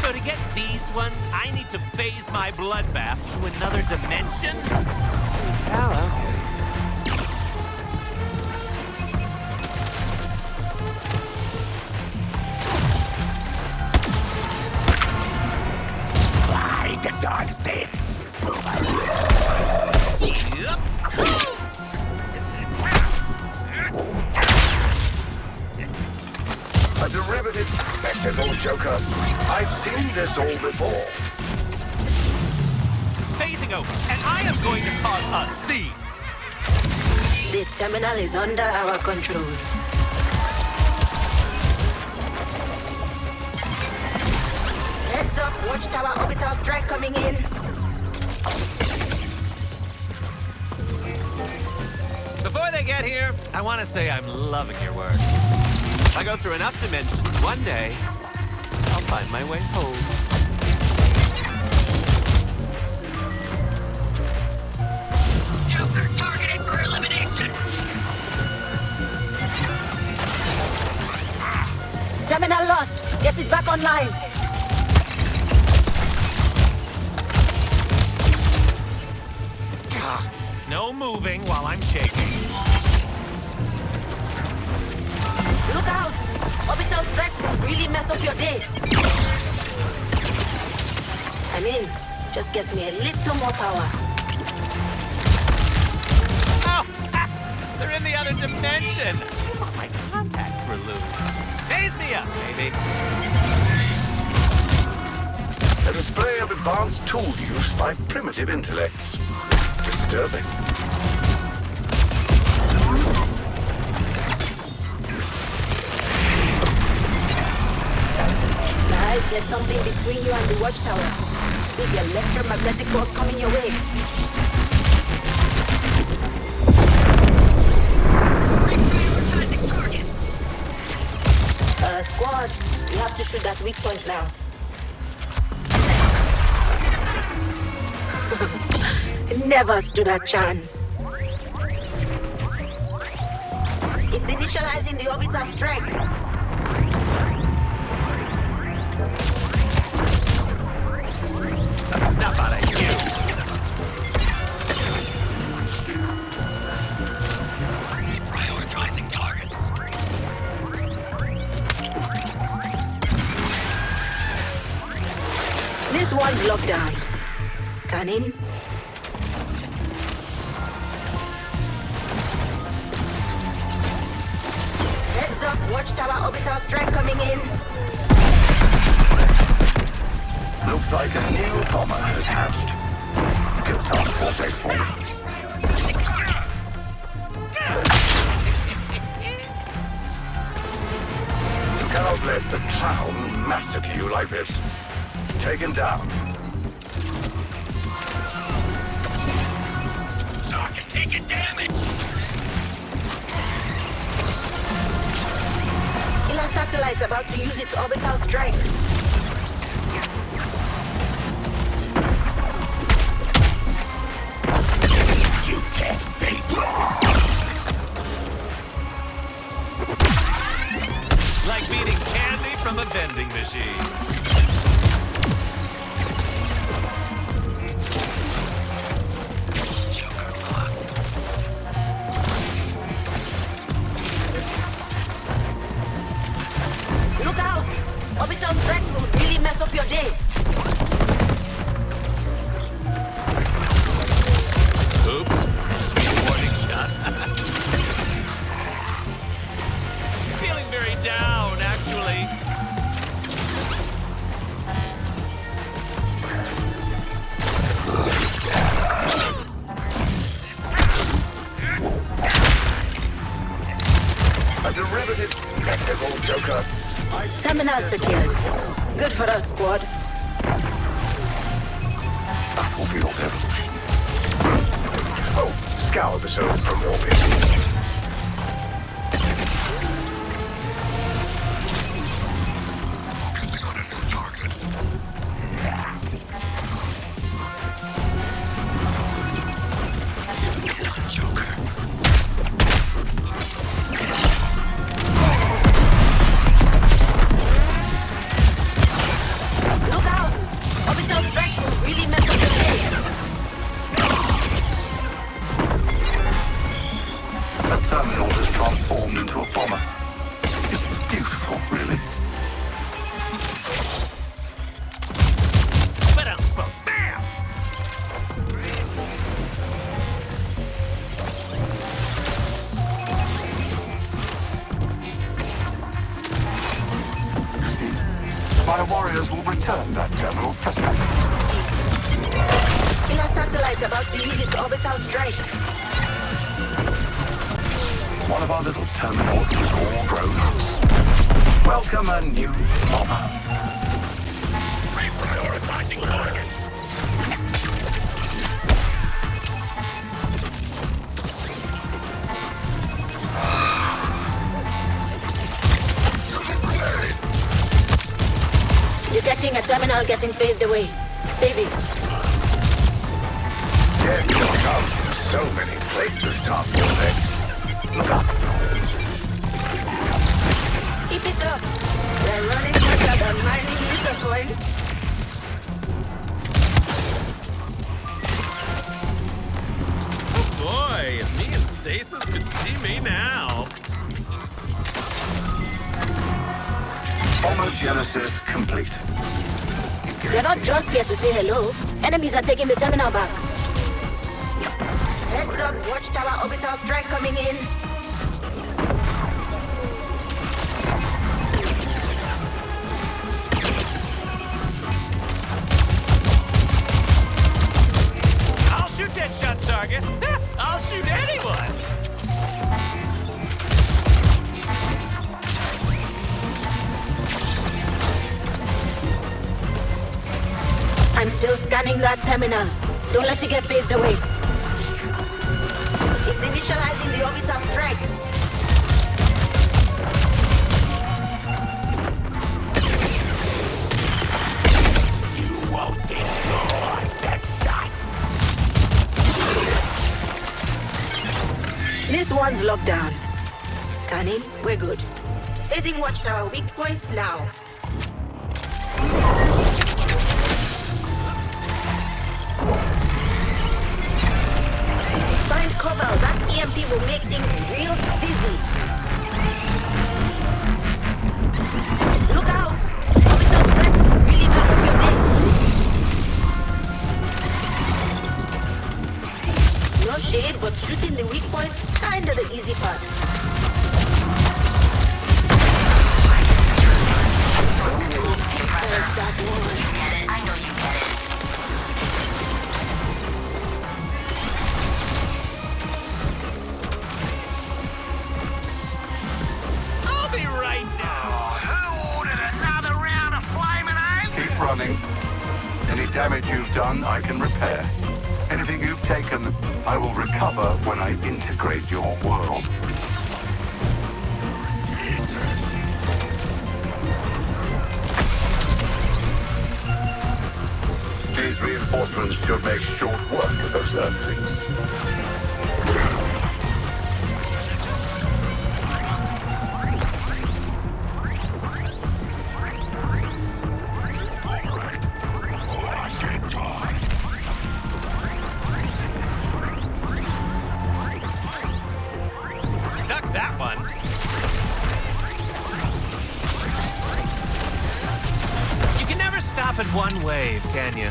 So to get these ones, I need to phase my bloodbath to another dimension? Oh, okay. Why the dog's this? Yep. A derivative spectacle, Joker. I've seen this all before. Phasing over, and I am going to cause a scene. This terminal is under our control. Heads up, watchtower orbital strike coming in. Before they get here, I want to say I'm loving your work. If I go through enough dimensions, one day, I'll find my way home. Joker targeted for elimination. Terminal lost. Get it back online. No moving while I'm shaking. Look out! Orbital strikes will really mess up your day. I mean, just get me a little more power. Oh! Ha! They're in the other dimension! Oh, my contacts were loose. Phase me up, baby. A display of advanced tool use by primitive intellects. Disturbing. Guys, get something between you and the watchtower. Big electromagnetic force coming your way. Reprioritizing target. Squad, you have to shoot that weak point now. Never stood a chance. It's initializing the orbital strike. Enough out of you. This one's locked down. Scanning. Heads up, watchtower orbital strike coming in. Looks like a new bomber has hatched. Kill Task Force X for me. You cannot let the clown massacre you like this. Take him down. Target taking damage! Killer satellite's about to use its orbital strikes. You can't face me! Like beating candy from a vending machine. Look out! Orbital strike will really mess up your day. Oops. Warning shot. Feeling very down, actually. A derivative spectacle, Joker. Terminal secured. Good for us, squad. Battlefield evolution. Oh, scour the zone from orbit. Focusing on a new target. Get on, Joker. Look out! Orbital strike will really mess up your day. The terminal has transformed into a bomber. It's beautiful, really. Bam! My warriors will return that terminal trespass. Killer satellite's about to use its orbital strike. One of our little terminals is all grown up. Welcome a new bomber. Reprioritizing target. Detecting a terminal getting phased away. Baby. Yeah, you'll come to so many places, Task Force X. Look up. Keep it up. We're running better than mining Bitcoin. Boy, if me and Stasis could see me now. Homogenesis complete. They're not just here to say hello. Enemies are taking the terminal back. Heads up, watchtower orbital strike coming in. I'll shoot that shot target. I'll shoot anyone. I'm still scanning that terminal. Don't let it get phased away. It's initializing the orbital strike. You won't ignore that shot. This one's locked down. Scanning, we're good. Phasing watchtower weak points now. Find cover. That EMP will make things real busy. Look out! Orbital strike will really mess up your day. going down. Who ordered another round of flaming ale? Keep running. Any damage you've done, I can repair. Anything you've taken, I will recover when I integrate your world. These reinforcements should make short work of those Earthlings. Stuck that one. You can never stop at one wave, can you?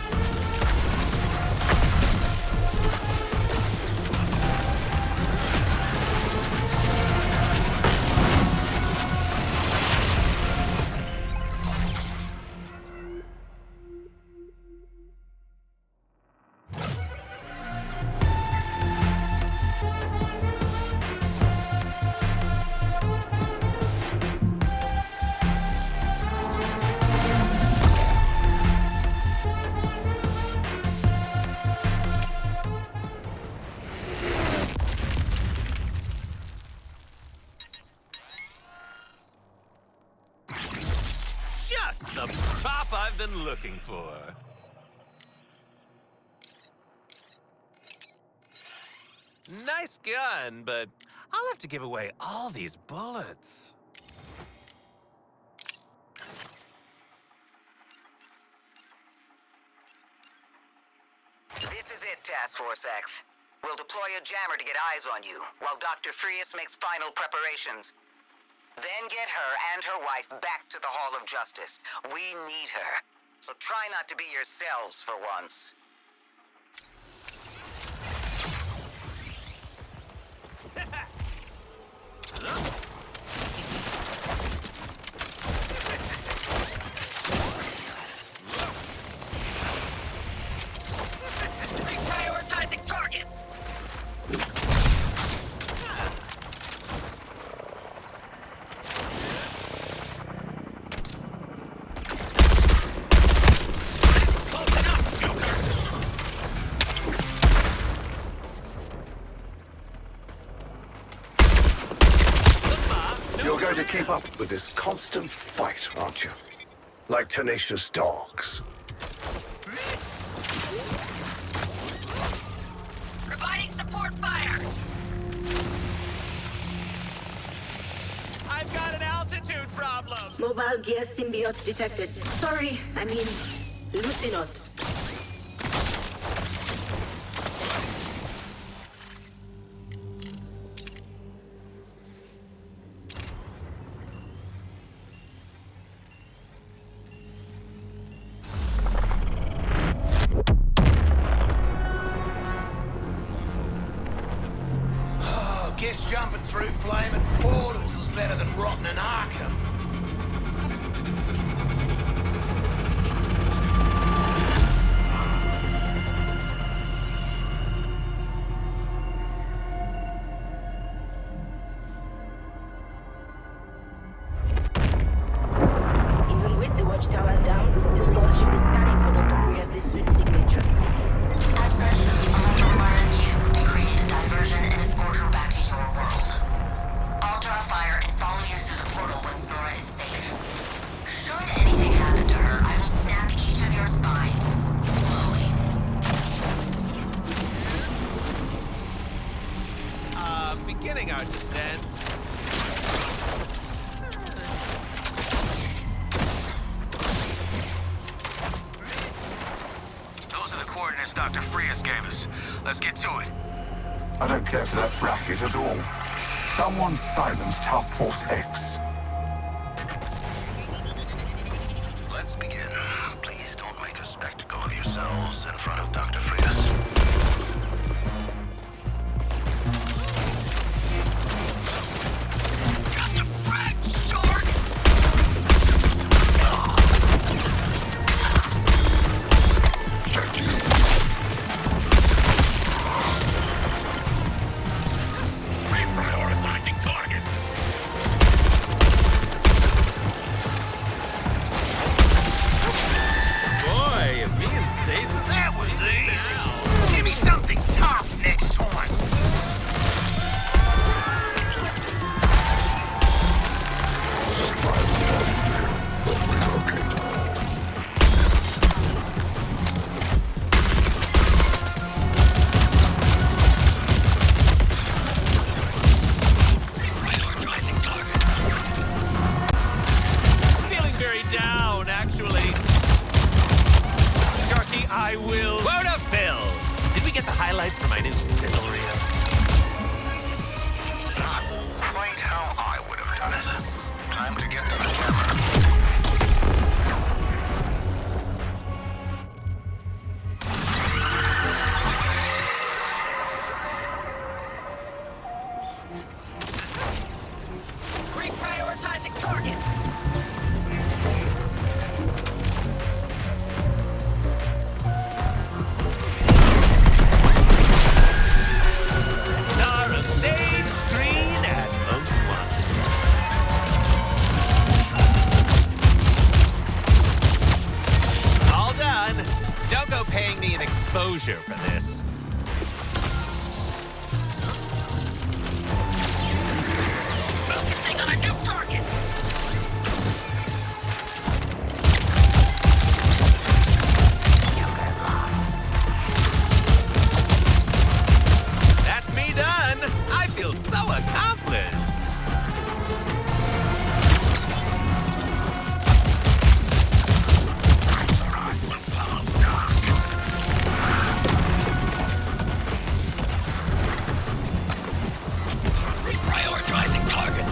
Just the prop I've been looking for. Nice gun, but I'll have to give away all these bullets. This is it, Task Force X. We'll deploy a jammer to get eyes on you, while Dr. Frias makes final preparations. Then get her and her wife back to the Hall of Justice. We need her. So try not to be yourselves for once. Reprioritizing targets. You're going to keep up with this constant fight, aren't you? Like tenacious dogs. Providing support fire. I've got an altitude problem. Mobile gear symbiote detected. Sorry, I mean, Lucinot. Guess jumping through flaming portals was better than rotting in Arkham. Even with the watchtowers down, the scholarship is scanning for Dr. Frias' suit signature. As such, I'll have to rely on you to create a diversion and escort her back to your world. I'll draw fire and follow you through the portal once Nora is safe. Should anything happen to her, I will snap each of your spines. Slowly. Beginning our descent. Those are the coordinates Dr. Frias gave us. Let's get to it. I don't care for that racket at all. Someone silence Task Force X. Let's begin. Please don't make a spectacle of yourselves in front of Dr. Frias. Just a frag, short. Reprioritizing targets. exposure for this. Focusing on a new target. That's me done. I feel so accomplished. Reprioritizing targets.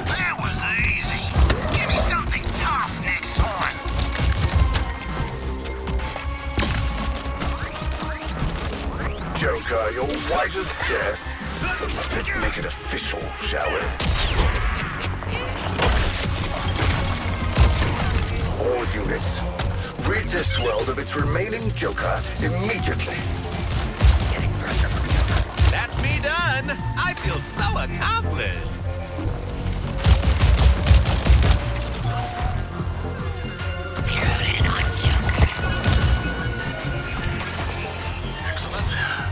That was easy. Give me something tough next time. Joker, you're white as death. Let's make it official, shall we? All units, rid this world of its remaining Joker immediately. That's me done. I feel so accomplished. Excellent.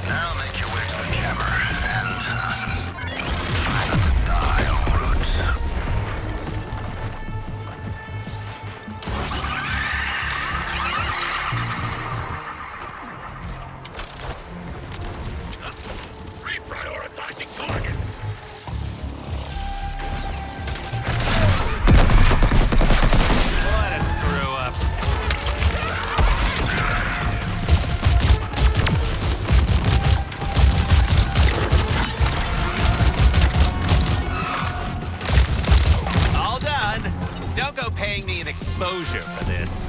Now make your way to the jammer and try not to die en route. Reprioritizing targets. What a screw up. All done. Don't go paying me an exposure for this.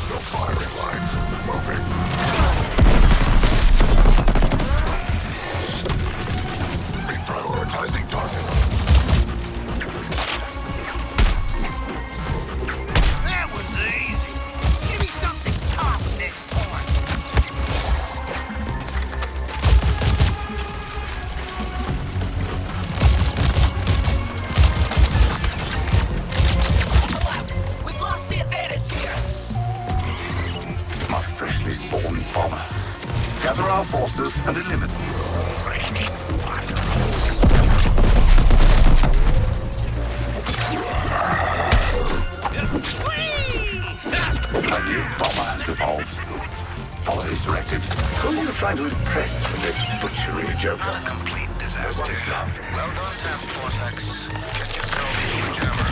The firing lines moving. Reprioritizing targets. That was easy. Give me something tough next time. We've lost the advantage here. My freshly spawned bomber. Gather our forces and eliminate them. A new bomber has evolved. Follow his directives. Who are you trying to impress with this butchery, Joker? Complete disaster. Well done, Task Force X. Get yourself to the jammer.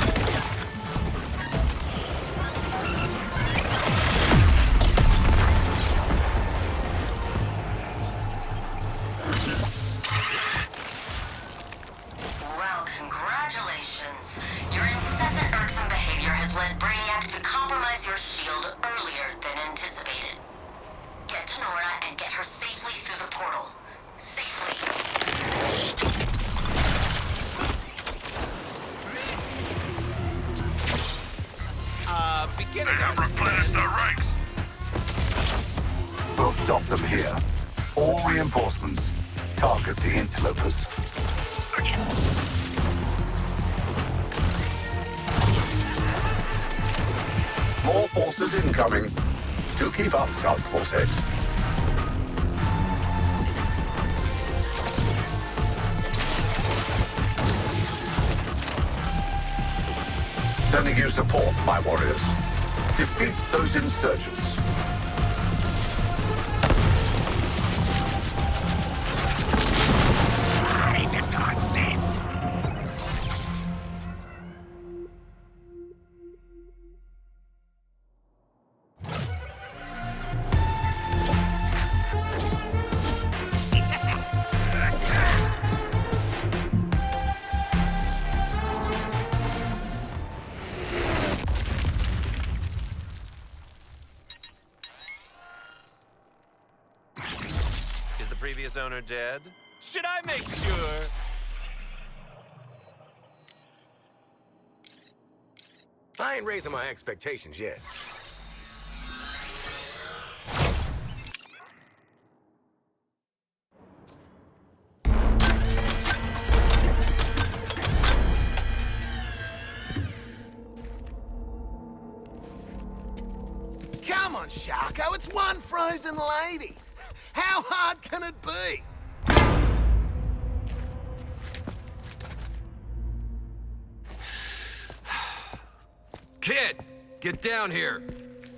Well, congratulations. Your incessant irksome behavior has led Brainiac to compromise your shield earlier than anticipated. Get to Nora and get her safely through the portal. Safely. Beginning. replenished their ranks. We'll stop them here. All reinforcements target the interlopers. More forces incoming. Do keep up, Task Force X. Sending you support, my warriors. Defeat those insurgents. Is the previous owner dead? Should I make sure? I ain't raising my expectations yet. Just one frozen lady. How hard can it be? Kid, get down here.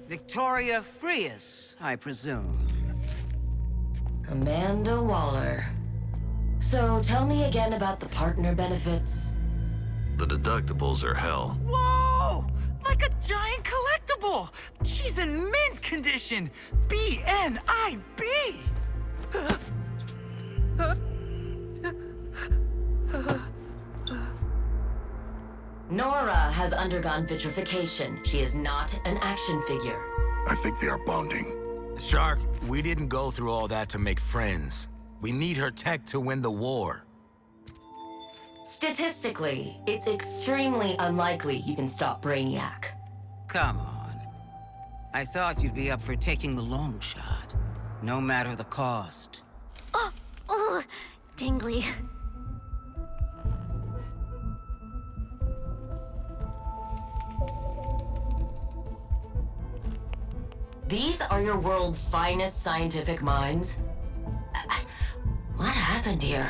Victoria Frias, I presume. Amanda Waller. So tell me again about the partner benefits. The deductibles are hell. Whoa! Like a giant collectible! She's in mint condition! BNIB! Nora has undergone vitrification. She is not an action figure. I think they are bonding. Shark, we didn't go through all that to make friends. We need her tech to win the war. Statistically, it's extremely unlikely you can stop Brainiac. Come on. I thought you'd be up for taking the long shot, no matter the cost. Oh, tingly. These are your world's finest scientific minds? What happened here?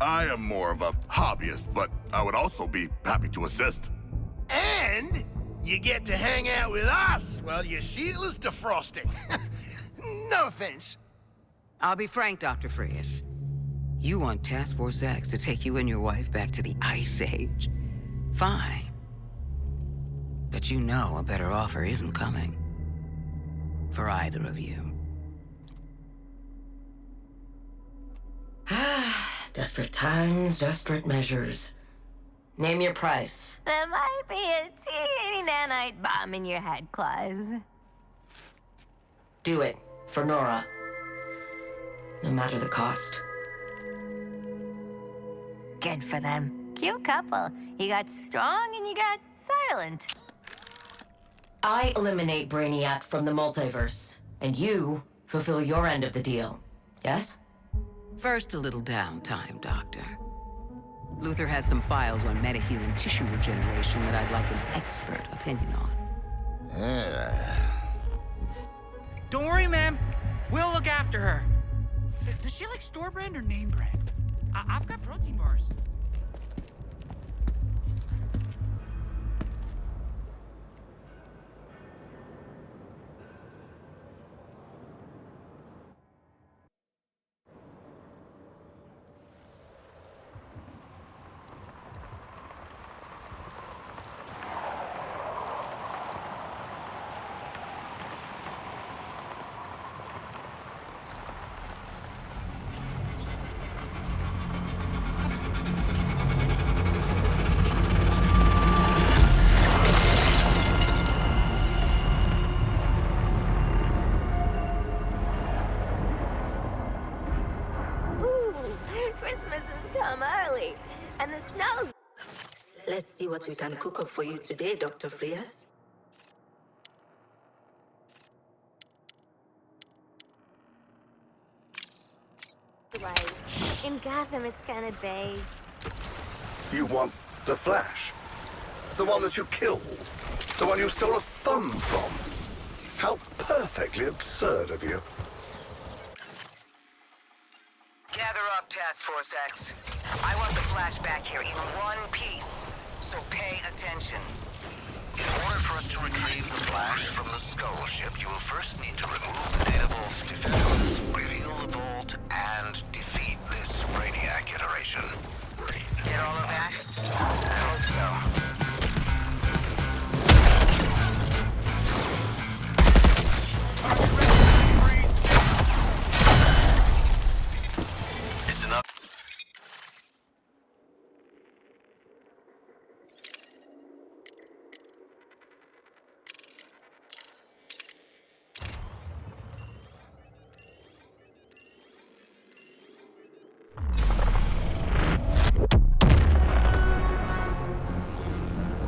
I am more of a hobbyist, but I would also be happy to assist. And you get to hang out with us while your shield is defrosting. No offense. I'll be frank, Dr. Frias. You want Task Force X to take you and your wife back to the Ice Age. Fine. But you know a better offer isn't coming. For either of you. Desperate times, desperate measures. Name your price. There might be a teeny nanite bomb in your head, Clive. Do it. For Nora. No matter the cost. Good for them. Cute couple. You got strong and you got silent. I eliminate Brainiac from the multiverse, and you fulfill your end of the deal. Yes? First, a little downtime, Doctor. Luther has some files on metahuman tissue regeneration that I'd like an expert opinion on. Don't worry, ma'am. We'll look after her. Does she like store brand or name brand? I've got protein bars. And the snow's... Let's see what we can cook up for you today, Dr. Frias. Right. In Gotham, it's kind of beige. You want the Flash? The one that you killed? The one you stole a thumb from? How perfectly absurd of you. Gather up, Task Force X. I want the Flash back here in one piece, so pay attention. In order for us to retrieve the Flash from the Skull ship, you will first need to remove the Data Vault's defenses, reveal the vault, and defeat this Brainiac iteration. Get all of that? I hope so. It's enough.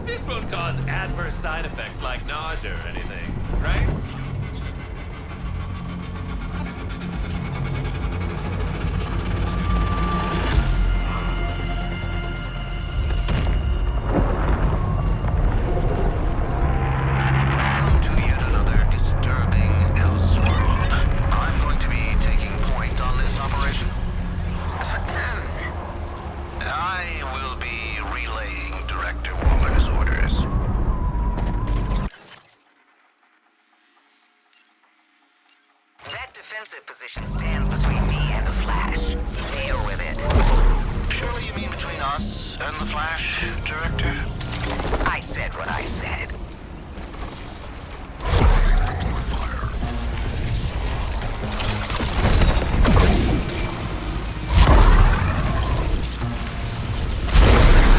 This won't cause adverse side effects like nausea or anything, right? Welcome to yet another disturbing defensive position stands between me and the Flash. Deal with it. Surely you mean between us and the Flash, Director? I said what I said.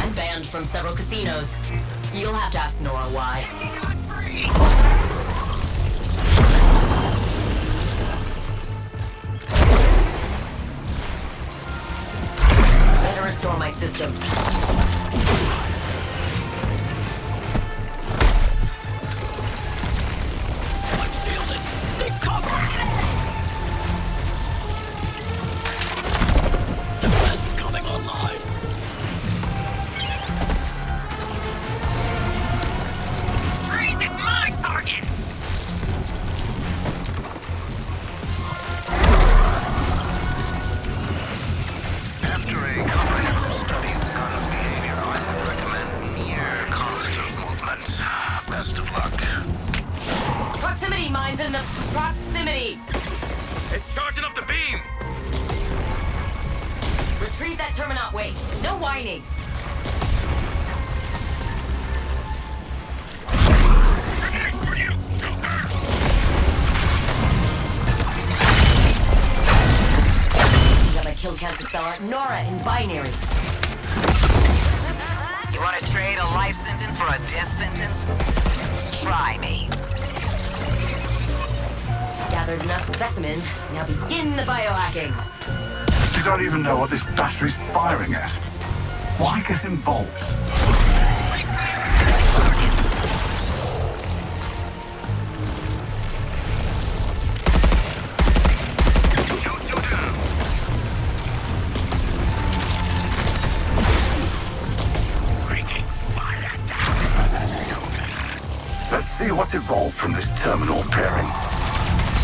I'm banned from several casinos. You'll have to ask Nora why. Better restore my system. After a comprehensive study of the gun's behavior, I would recommend near constant movement. Best of luck. Proximity mines in the proximity. It's charging up the beam! Retrieve that Terminaut waste. No whining. Kill cancer seller Nora in binary. You want to trade a life sentence for a death sentence? Try me. Gathered enough specimens. Now begin the biohacking. You don't even know what this battery's firing at. Why get involved? Let's see what's evolved from this terminal pairing.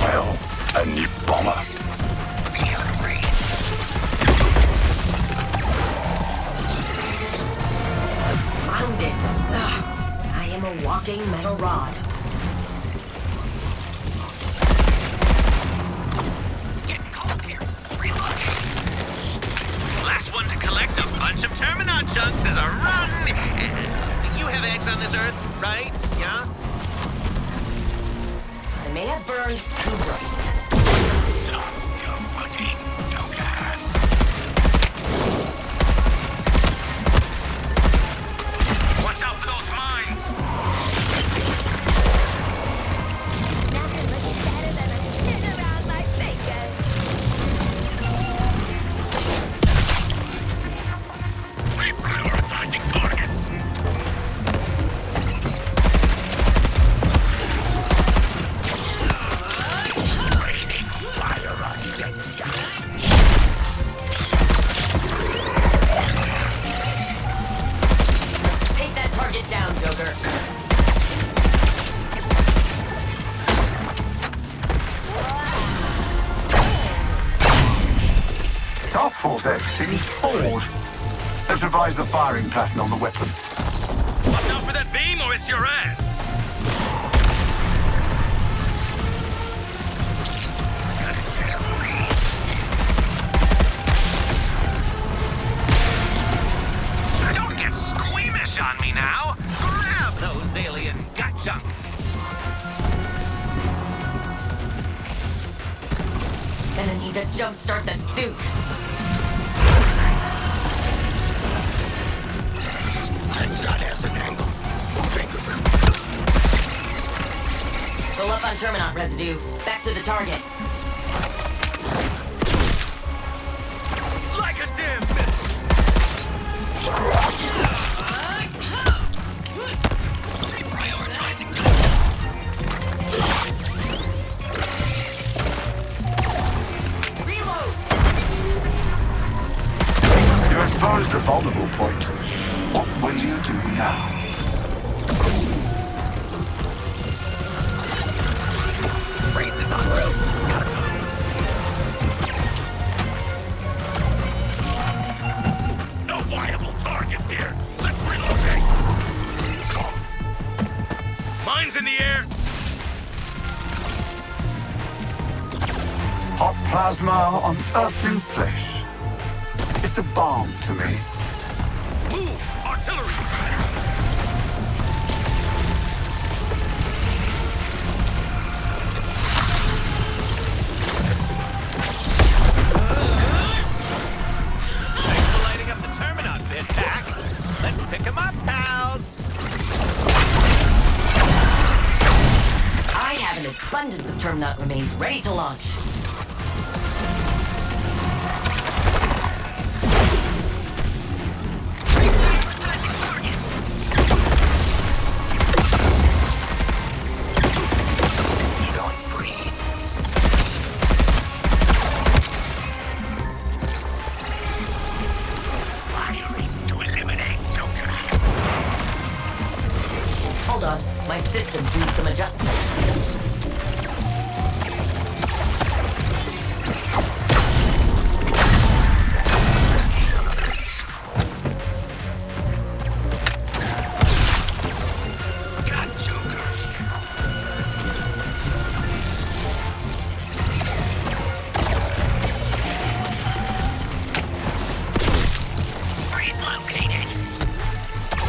Well, a new bomber. Found it. Ugh. I am a walking metal rod. Getting cold here. Reloading. Last one to collect a bunch of Terminaut chunks is a run. You have eggs on this Earth, right? Yeah? I may have burned too bright. Watch out for those mines! Nothing looks better than a sit around like bacon. Reprioritizing targets! Take that target down, Joker. Task Force X seems bored. Let's revise the firing pattern on the weapon. Watch out for that beam or it's your ass! Don't get squeamish on me now. Grab those alien gut chunks. Gonna need to jumpstart the suit. That has an angle. Fill up on Terminaut residue. Back to the target. Like a damn bitch! Reload! You exposed the vulnerable point. What will you do now? Races on route. No viable targets here. Let's relocate. Mines in the air. plasma on earthling flesh. It's a balm to me. Move! Artillery! Thanks for lighting up the Terminaut bit, Pack. Let's pick him up, pals! I have an abundance of Terminaut remains ready to launch. Hold on, my systems need some adjustments.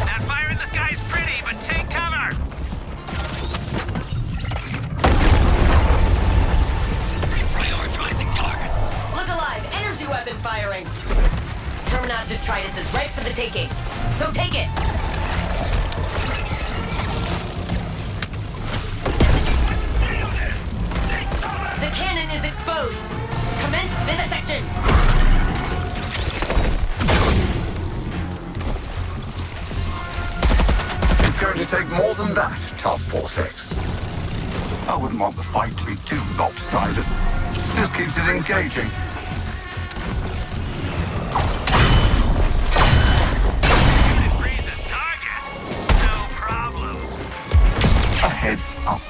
That fire in the sky is pretty, but take cover! Prioritizing targets. Look alive, energy weapon firing. Terminaut detritus is right for the taking. So take it. The cannon is exposed. Commence vivisection. It's going to take more than that, Task Force X. I wouldn't want the fight to be too lopsided. This keeps it engaging. Unit freezes target. No problem. A heads up.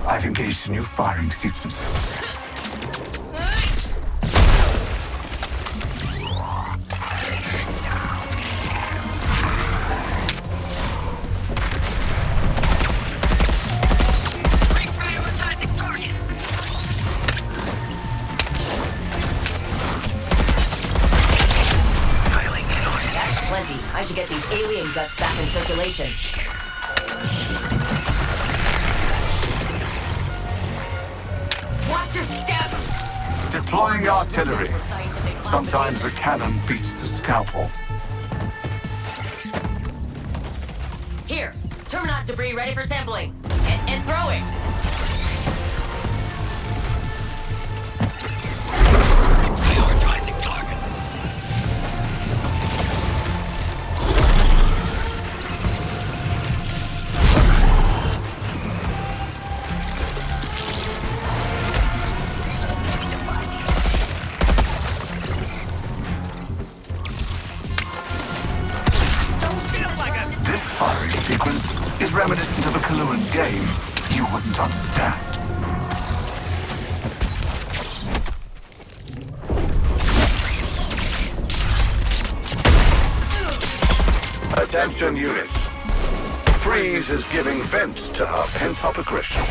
I've engaged a new firing sequence. Prioritizing target. That's plenty. I should get these alien guts back in circulation. Watch your step! Deploying artillery. Sometimes the cannon beats the scalpel. Here, Terminaut debris ready for sampling. And throwing. Prioritizing target. This firing sequence is reminiscent of a Kaluan game you wouldn't understand. Attention units. Freeze is giving vent to her pent-up aggression.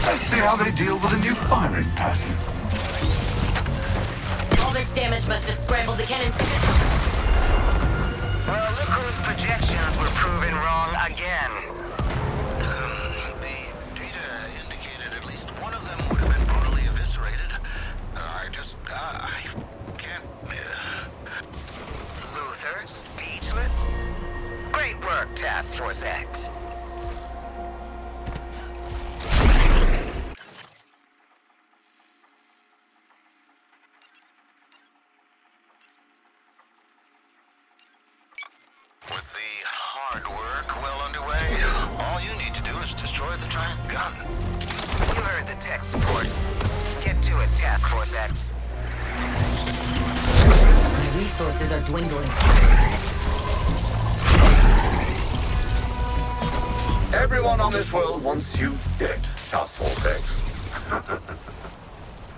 Let's see how they deal with a new firing pattern. All this damage must have scrambled the cannon. Well, look whose projections were proven wrong again. The data indicated at least one of them would have been brutally eviscerated. I can't... Luther, speechless? Great work, Task Force X. With the hard work well underway, all you need to do is destroy the giant gun. You heard the tech support. Get to it, Task Force X. My resources are dwindling. Everyone on this world wants you dead, Task Force X.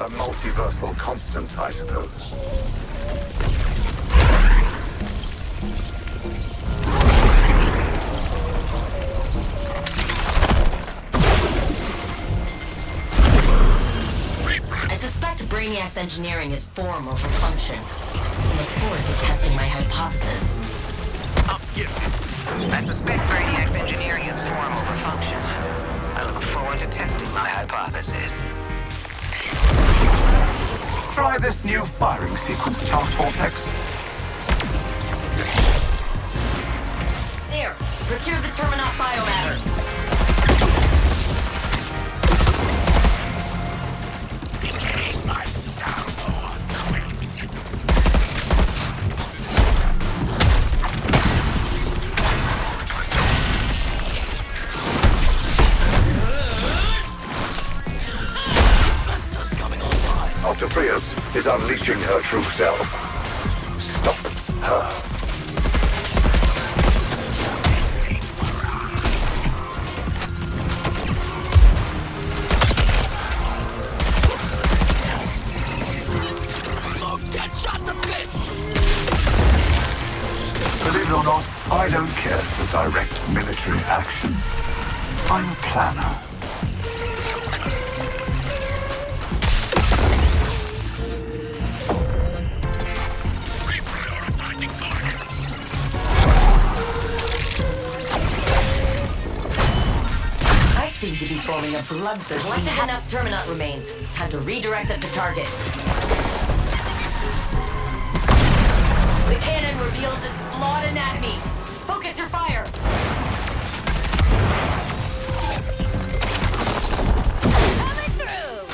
A multiversal constant, I suppose. I suspect Brainiac's engineering is form over function. I look forward to testing my hypothesis. I suspect Brainiac's engineering is form over function. I look forward to testing my hypothesis. Try this new firing sequence, Task Force X. There, procure the Terminaut biomatter. Dr. Frias is unleashing her true self. Stop her. Believe it or not, I don't care for direct military action. I'm a planner. I seem to be forming a bloodthirst. Collected enough Terminaut remains. Time to redirect at the target. The cannon reveals its flawed anatomy. Focus your fire. Coming through!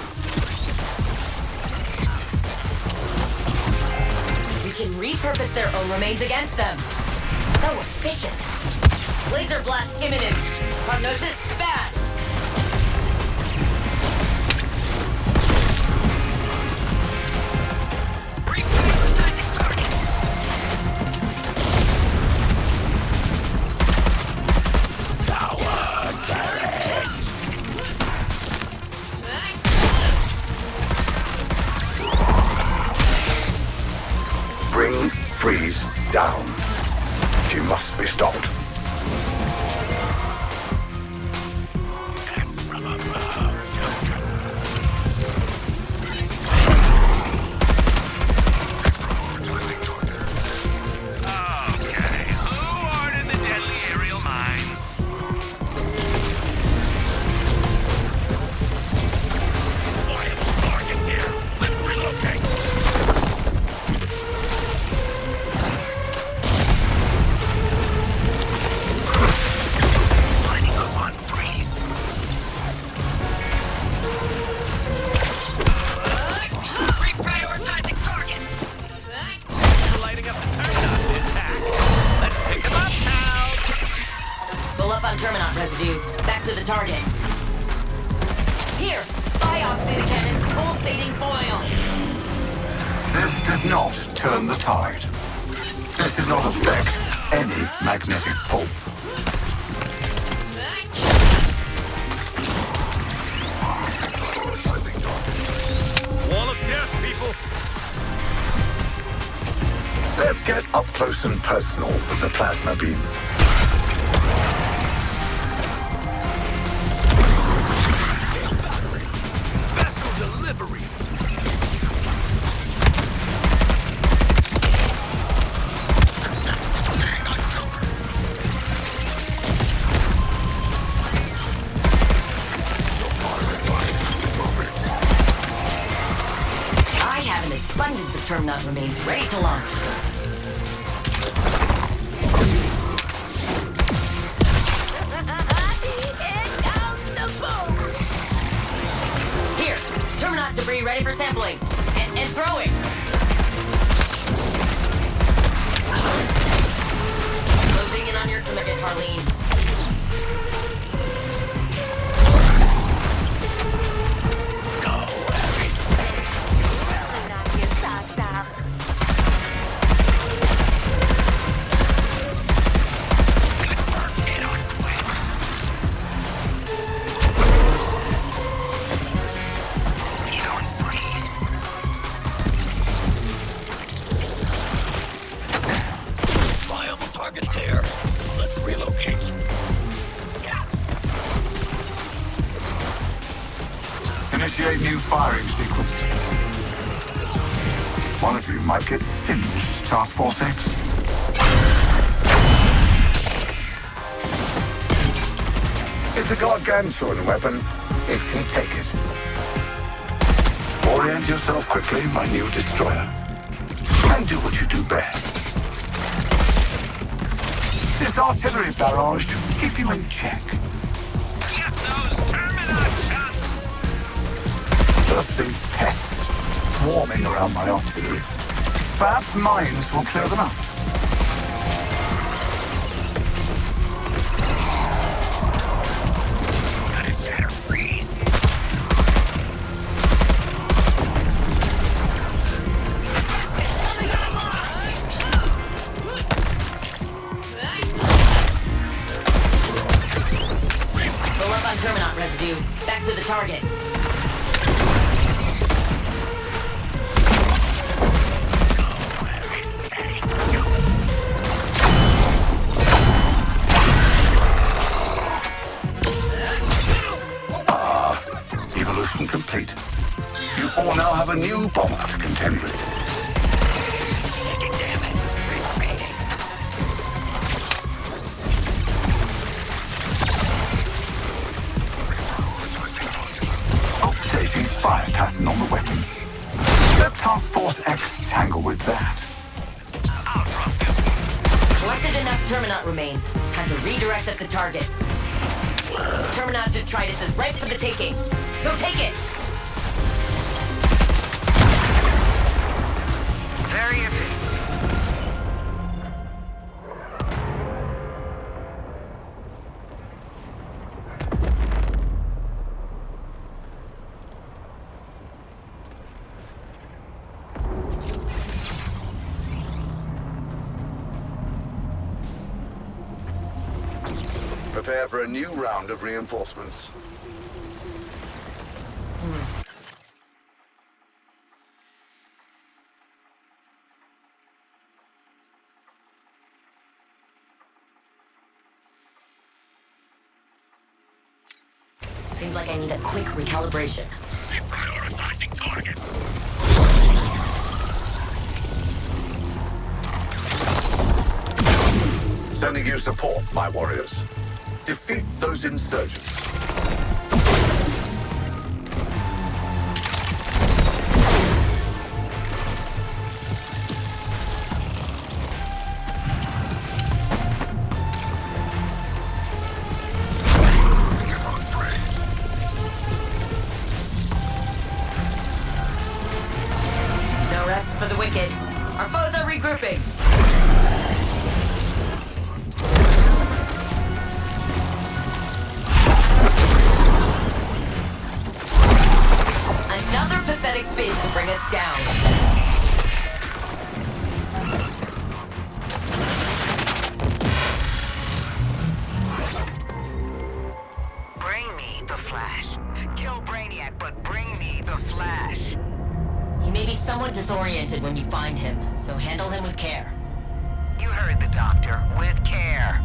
You can repurpose their own remains against them. So efficient. Laser blast imminent. Prognosis bad. Bring Freeze down. She must be stopped. Okay, who ordered the deadly aerial mines? Viable targets here. Let's relocate. Lining up on Freeze. Reprioritizing target. Lighting up the Terminaut intact. Let's pick him up, pals. Full up on Terminaut residue. Back to the target. Here, biopsy the cannon's pulsating foil. This did not turn the tide. This did not affect any magnetic pull. Wall of death, people. Let's get up close and personal with the plasma beam. Vessel delivery. I have an abundance of Terminaut remains ready to launch. Here comes the boom! Here, Terminaut debris ready for sampling. And throwing. Closing in on your target, Harleen. Knock your socks off. He's on Freeze. firing sequence. One of you might get singed, Task Force X. It's a gargantuan weapon. It can take it. Orient yourself quickly, my new destroyer. And do what you do best. This artillery barrage should keep you in check. Get those Terminator chunks! Earthling pests swarming around my artillery. Perhaps mines will clear them out. Back to the target. Evolution complete. You four now have a new bomber to contend with. Updating fire pattern on the weapon. Let Task Force X tangle with that. Collected enough Terminaut remains. Time to redirect at the target. Terminaut detritus is right for the taking. So take it! Very iffy. Prepare for a new round of reinforcements. Seems like I need a quick recalibration. Prioritizing targets. Sending you support, my warriors. Defeat those insurgents. No rest for the wicked. Our foes are regrouping. Another pathetic bid to bring us down. Bring me the Flash. Kill Brainiac, but bring me the Flash. He may be somewhat disoriented when you find him, so handle him with care. You heard the doctor. With care.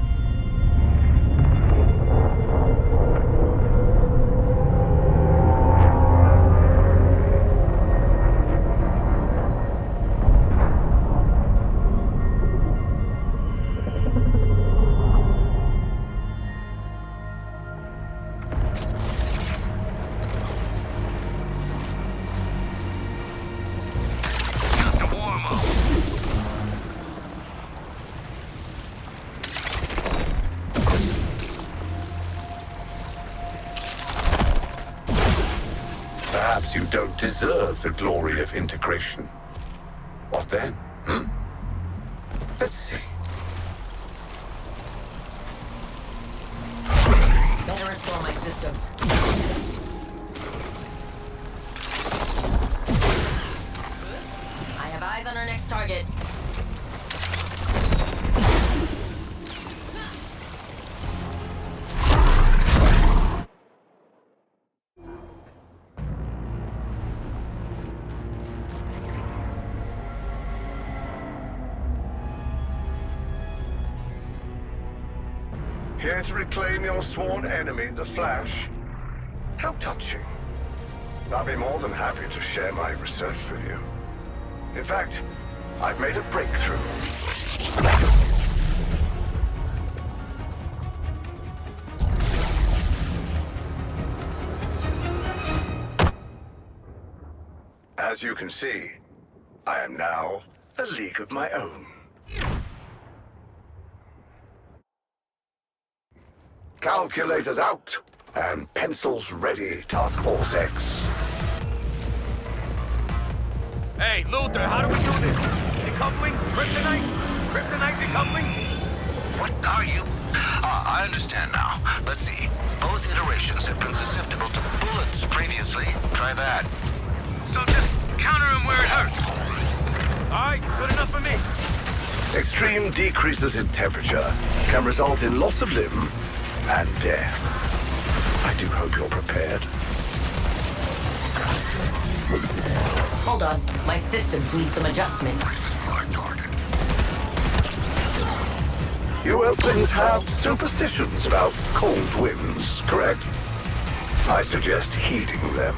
Perhaps you don't deserve the glory of integration. What then? Let's see. Better restore my systems. I have eyes on our next target. Here to reclaim your sworn enemy, the Flash? How touching. I'll be more than happy to share my research with you. In fact, I've made a breakthrough. As you can see, I am now a league of my own. Calculators out and pencils ready, Task Force X. Hey, Luther, how do we do this? Decoupling? Kryptonite? Kryptonite decoupling? What are you? I understand now. Let's see. Both iterations have been susceptible to bullets previously. Try that. So just counter him where it hurts. All right, good enough for me. Extreme decreases in temperature can result in loss of limb and death. I do hope you're prepared. Hold on. My systems need some adjustment. You Earthlings have superstitions about cold winds, correct? I suggest heeding them.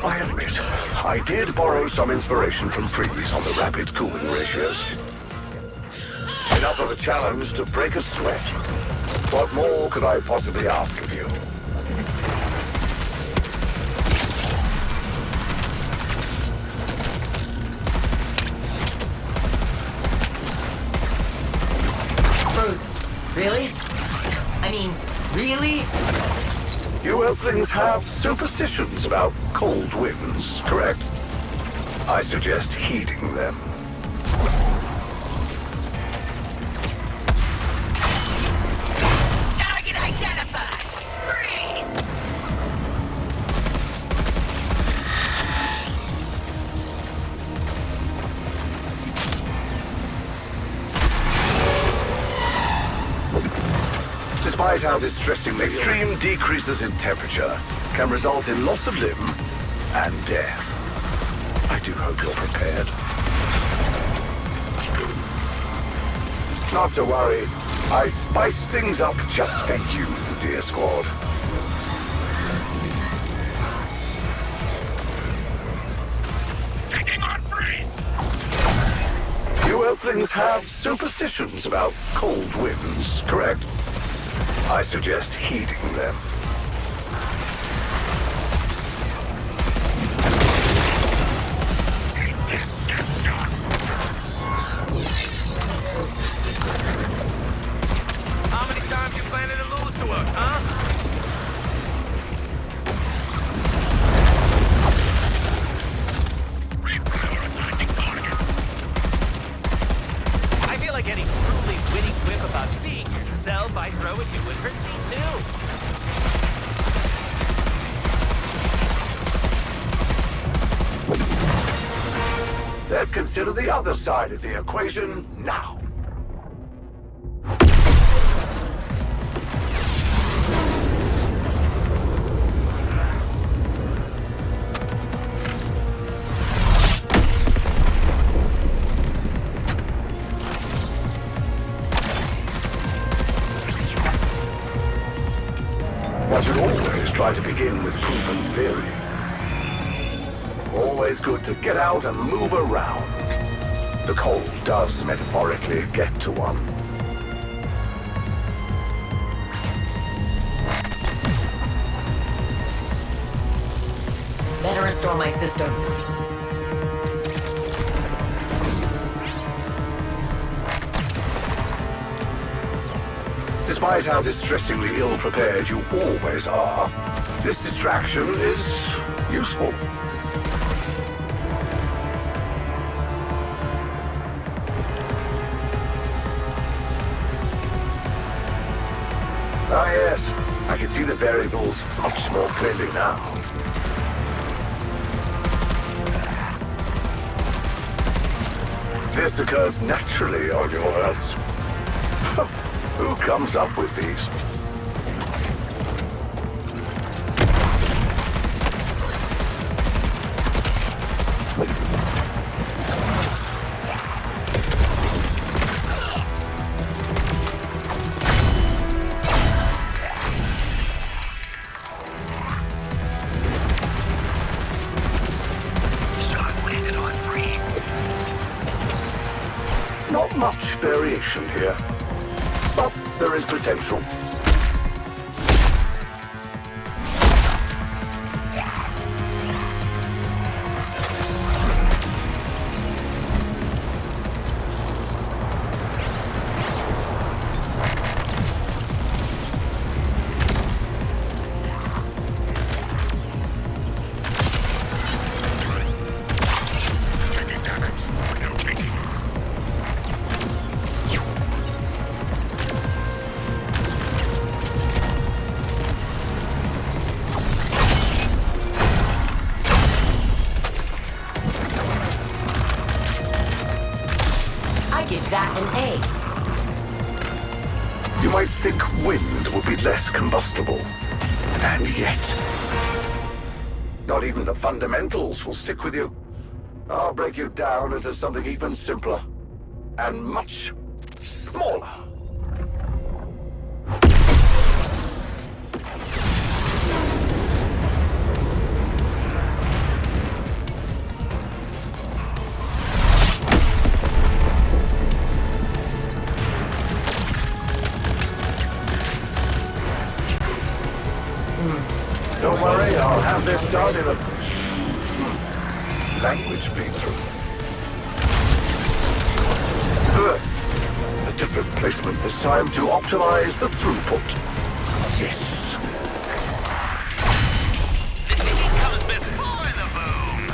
I admit, I did borrow some inspiration from Freeze on the rapid cooling ratios. Enough of a challenge to break a sweat. What more could I possibly ask of you? Frozen. Really? I mean, really? You Earthlings have superstitions about cold winds, correct? I suggest heeding them. Target identified! Freeze! Despite how distressingly extreme decreases in temperature can result in loss of limb and death. I do hope you're prepared. Not to worry. I spiced things up just for you, dear squad. Taking on freeze! You Earthlings have superstitions about cold winds, correct? I suggest heeding them. How many times you planning to lose to us, huh? Reprioritizing target. I feel like any truly witty quip about being yourself I throw at you would hurt me too. Let's consider the other side of the equation now. One should always try to begin with proven theory. Always good to get out and move around. The cold does metaphorically get to one. Better restore my systems. Despite how distressingly ill-prepared you always are, this distraction is useful. Ah yes, I can see the variables much more clearly now. This occurs naturally on your Earths. Who comes up with these? variation here. But there is potential. Give that an A. You might think wind would be less combustible. And yet... not even the fundamentals will stick with you. I'll break you down into something even simpler. And much smaller. Don't worry, I'll have this done in a... language breakthrough. A different placement this time to optimize the throughput. Yes. The ticket comes before the boom.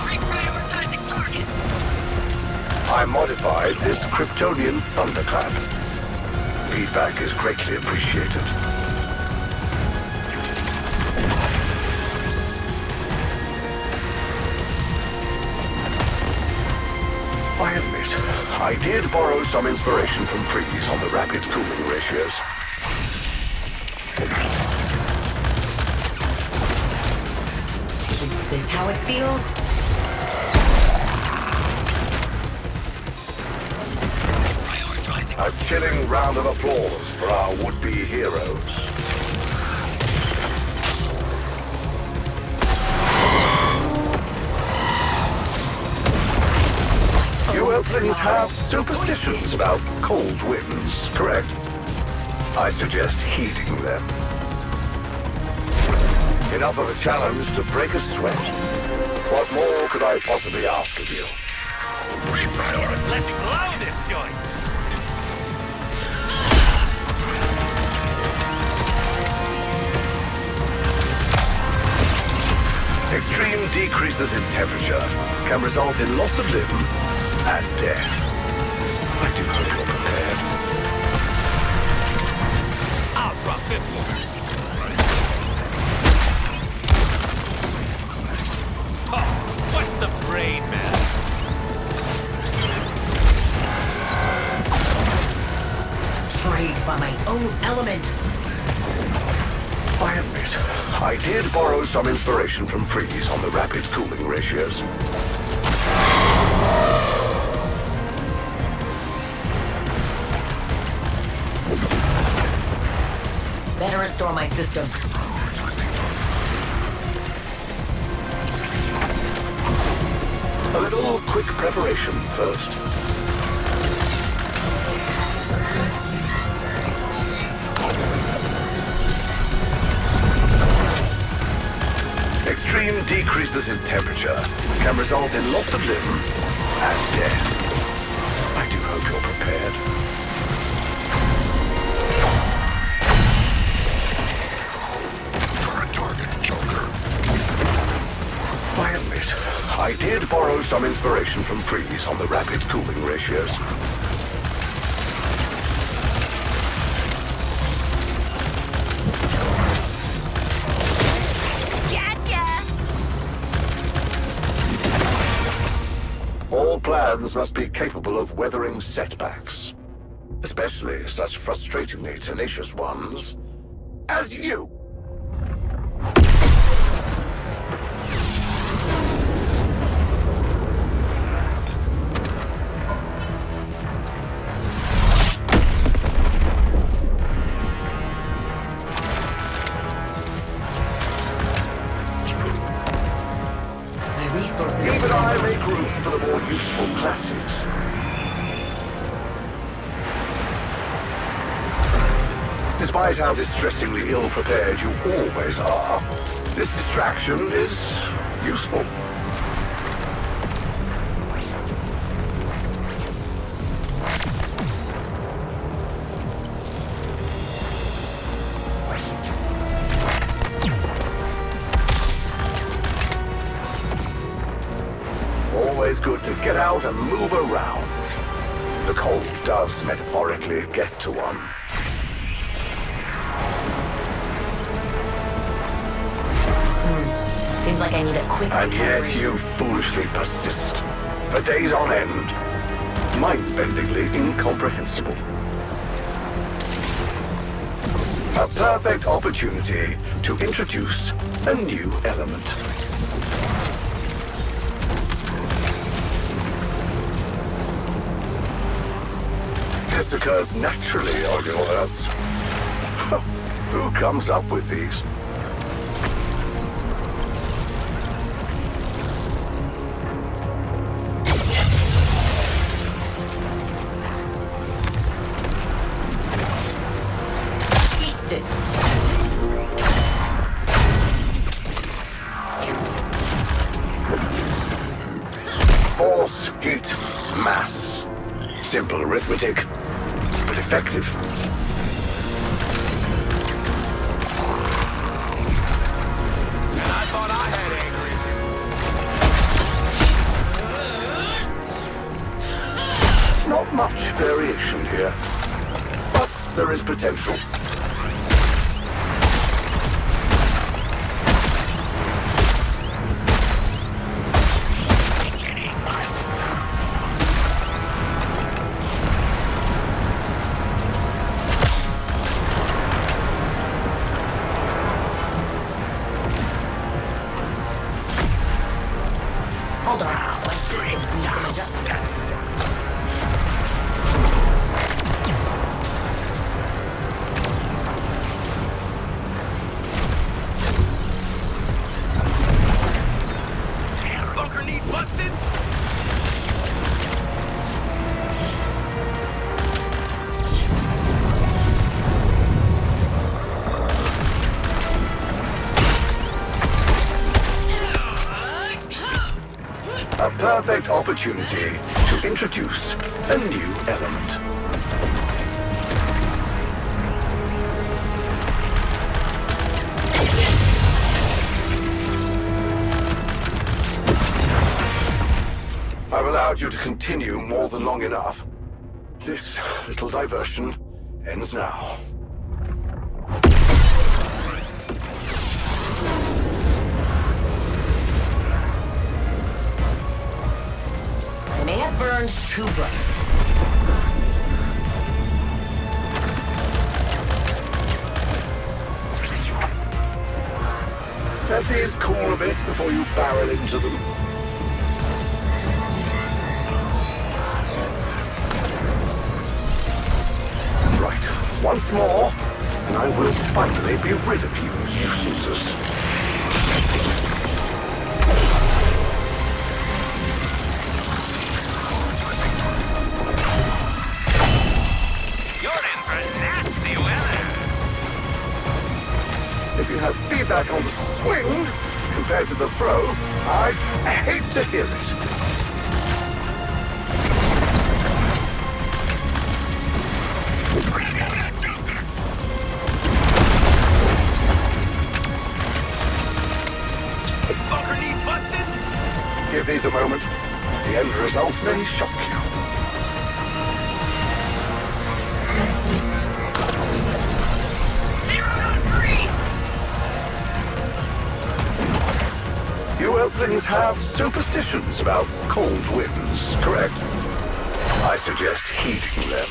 Reprioritizing target. I modified this Kryptonian thunderclap. Feedback is greatly appreciated. I admit, I did borrow some inspiration from Freeze on the rapid cooling ratios. Is this how it feels? A chilling round of applause for our would-be heroes. You Earthlings have superstitions about cold winds, correct? I suggest heeding them. Enough of a challenge to break a sweat. What more could I possibly ask of you? Reprioritize. Let's blow this joint. Extreme decreases in temperature can result in loss of limb and death. I do hope you're prepared. I'll drop this one. Oh, what's the brain matter? Trade by my own element. I admit, I did borrow some inspiration from Freeze on the rapid cooling ratios. Better restore my system. A little quick preparation first. Extreme decreases in temperature can result in loss of limb and death. I do hope you're prepared. For a target, Joker. I admit, I did borrow some inspiration from Freeze on the rapid cooling ratios. All plans must be capable of weathering setbacks. Especially such frustratingly tenacious ones as you. Even Despite how distressingly ill-prepared you always are, this distraction is useful. Always good to get out and move around. The cold does metaphorically get to one. Seems like I need a quick And yet recovery. you foolishly persist. For days on end. Mind-bendingly incomprehensible. A perfect opportunity to introduce a new element. This occurs naturally on your Earths. Who comes up with these? Feasted. Force, heat, mass. Simple arithmetic, but effective. And I thought I had anger issues. Not much variation here, but there is potential. Hold on. My systems need some adjustment. Bunker need busted? A perfect opportunity to introduce a new element. I've allowed you to continue more than long enough. This little diversion ends now. I may have burned too bright. Let these cool a bit before you barrel into them. Right, once more, and I will finally be rid of you nuisances. You're in for nasty weather. If you have feedback on the swing compared to the throw, I hate to hear it. Bunker need busted? Give these a moment. The end result may shock you. You Earthlings have superstitions about cold winds, correct? I suggest heeding them.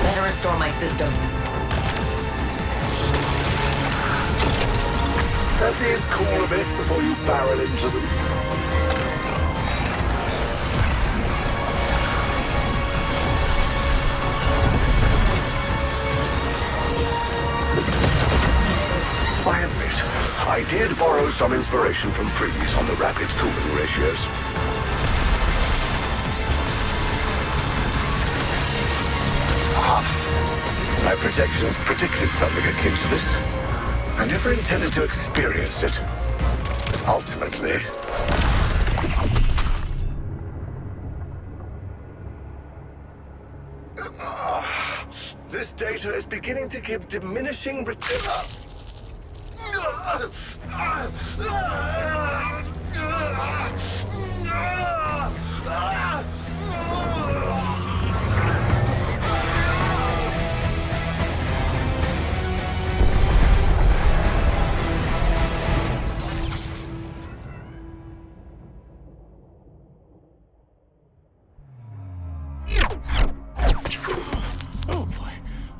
Better restore my systems. Let these cool a bit before you barrel into them. did borrow some inspiration from Freeze on the rapid cooling ratios. My projections predicted something akin to this. I never intended to experience it. But ultimately... This data is beginning to give diminishing return. Oh boy.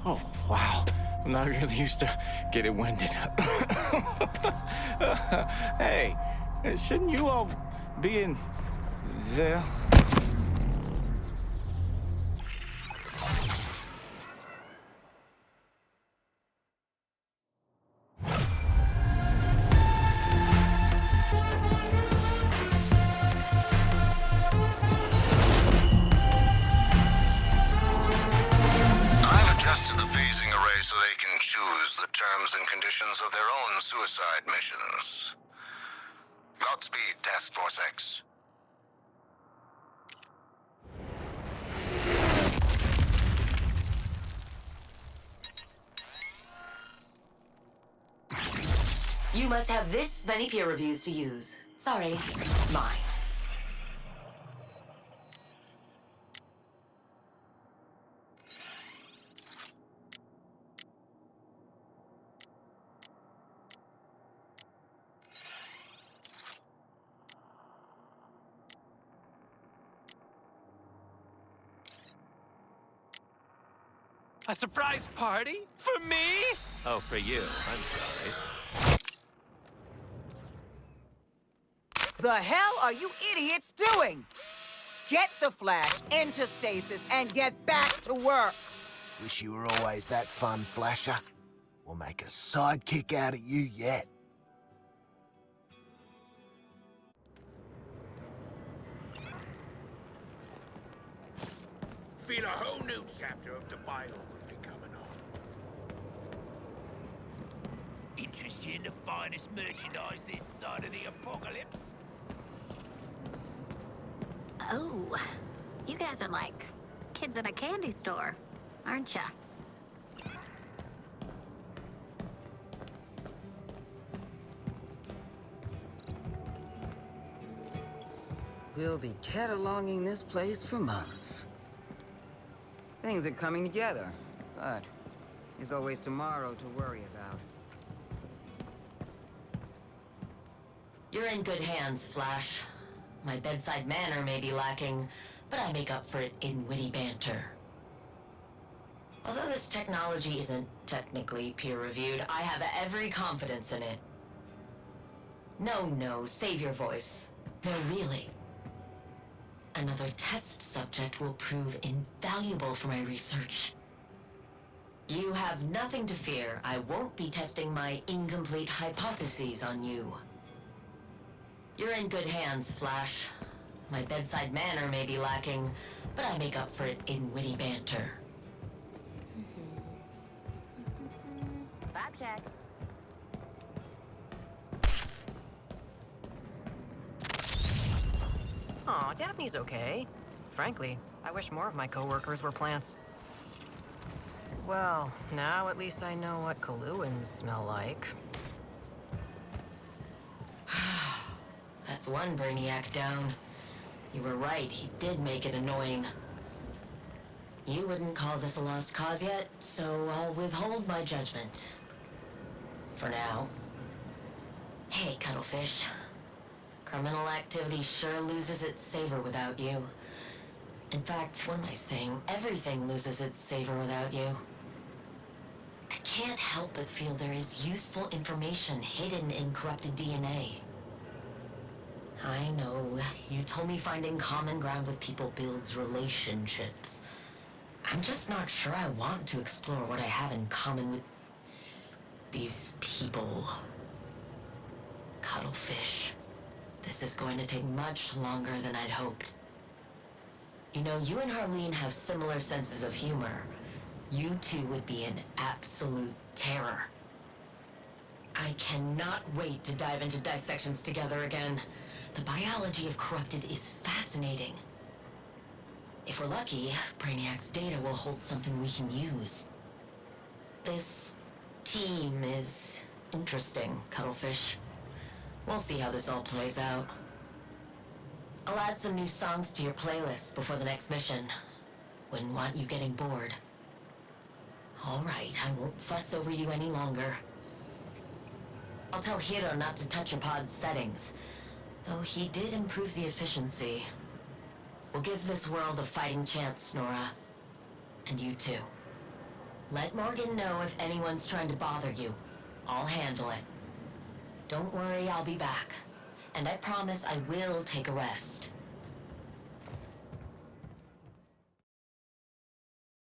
Oh wow. I'm not really used to getting winded. Hey, shouldn't you all be in there? I've adjusted the phasing array so they can choose the terms and conditions of their own suicide missions. Godspeed, Task Force X. You must have this many peer reviews to use. Sorry, mine. A surprise party? For me? Oh, for you. I'm sorry. The hell are you idiots doing? Get the Flash into stasis and get back to work. Wish you were always that fun, Flasher. We'll make a sidekick out of you yet. Feel a whole new chapter of the biography coming on. Interested in the finest merchandise this side of the apocalypse? Oh, you guys are like kids at a candy store, aren't ya? We'll be cataloging this place for months. Things are coming together, but there's always tomorrow to worry about. You're in good hands, Flash. My bedside manner may be lacking, but I make up for it in witty banter. Although this technology isn't technically peer-reviewed, I have every confidence in it. No, save your voice. No, really. Another test subject will prove invaluable for my research. You have nothing to fear. I won't be testing my incomplete hypotheses on you. You're in good hands, Flash. My bedside manner may be lacking, but I make up for it in witty banter. Vibe check. Aw, Daphne's okay. Frankly, I wish more of my coworkers were plants. Well, now at least I know what Kaluans smell like. That's one Brainiac down. You were right, he did make it annoying. You wouldn't call this a lost cause yet, so I'll withhold my judgment. For now. Hey, Cuttlefish. Criminal activity sure loses its savor without you. In fact, what am I saying? Everything loses its savor without you. I can't help but feel there is useful information hidden in corrupted DNA. I know, you told me finding common ground with people builds relationships. I'm just not sure I want to explore what I have in common with these people. Cuttlefish. This is going to take much longer than I'd hoped. You know, you and Harleen have similar senses of humor. You two would be an absolute terror. I cannot wait to dive into dissections together again. The biology of corrupted is fascinating. If we're lucky, Brainiac's data will hold something we can use. This team is interesting, Cuttlefish. We'll see how this all plays out. I'll add some new songs to your playlist before the next mission. Wouldn't want you getting bored. All right, I won't fuss over you any longer. I'll tell Hiro not to touch your pod's settings, though he did improve the efficiency. We'll give this world a fighting chance, Nora. And you too. Let Morgan know if anyone's trying to bother you. I'll handle it. Don't worry, I'll be back. And I promise I will take a rest.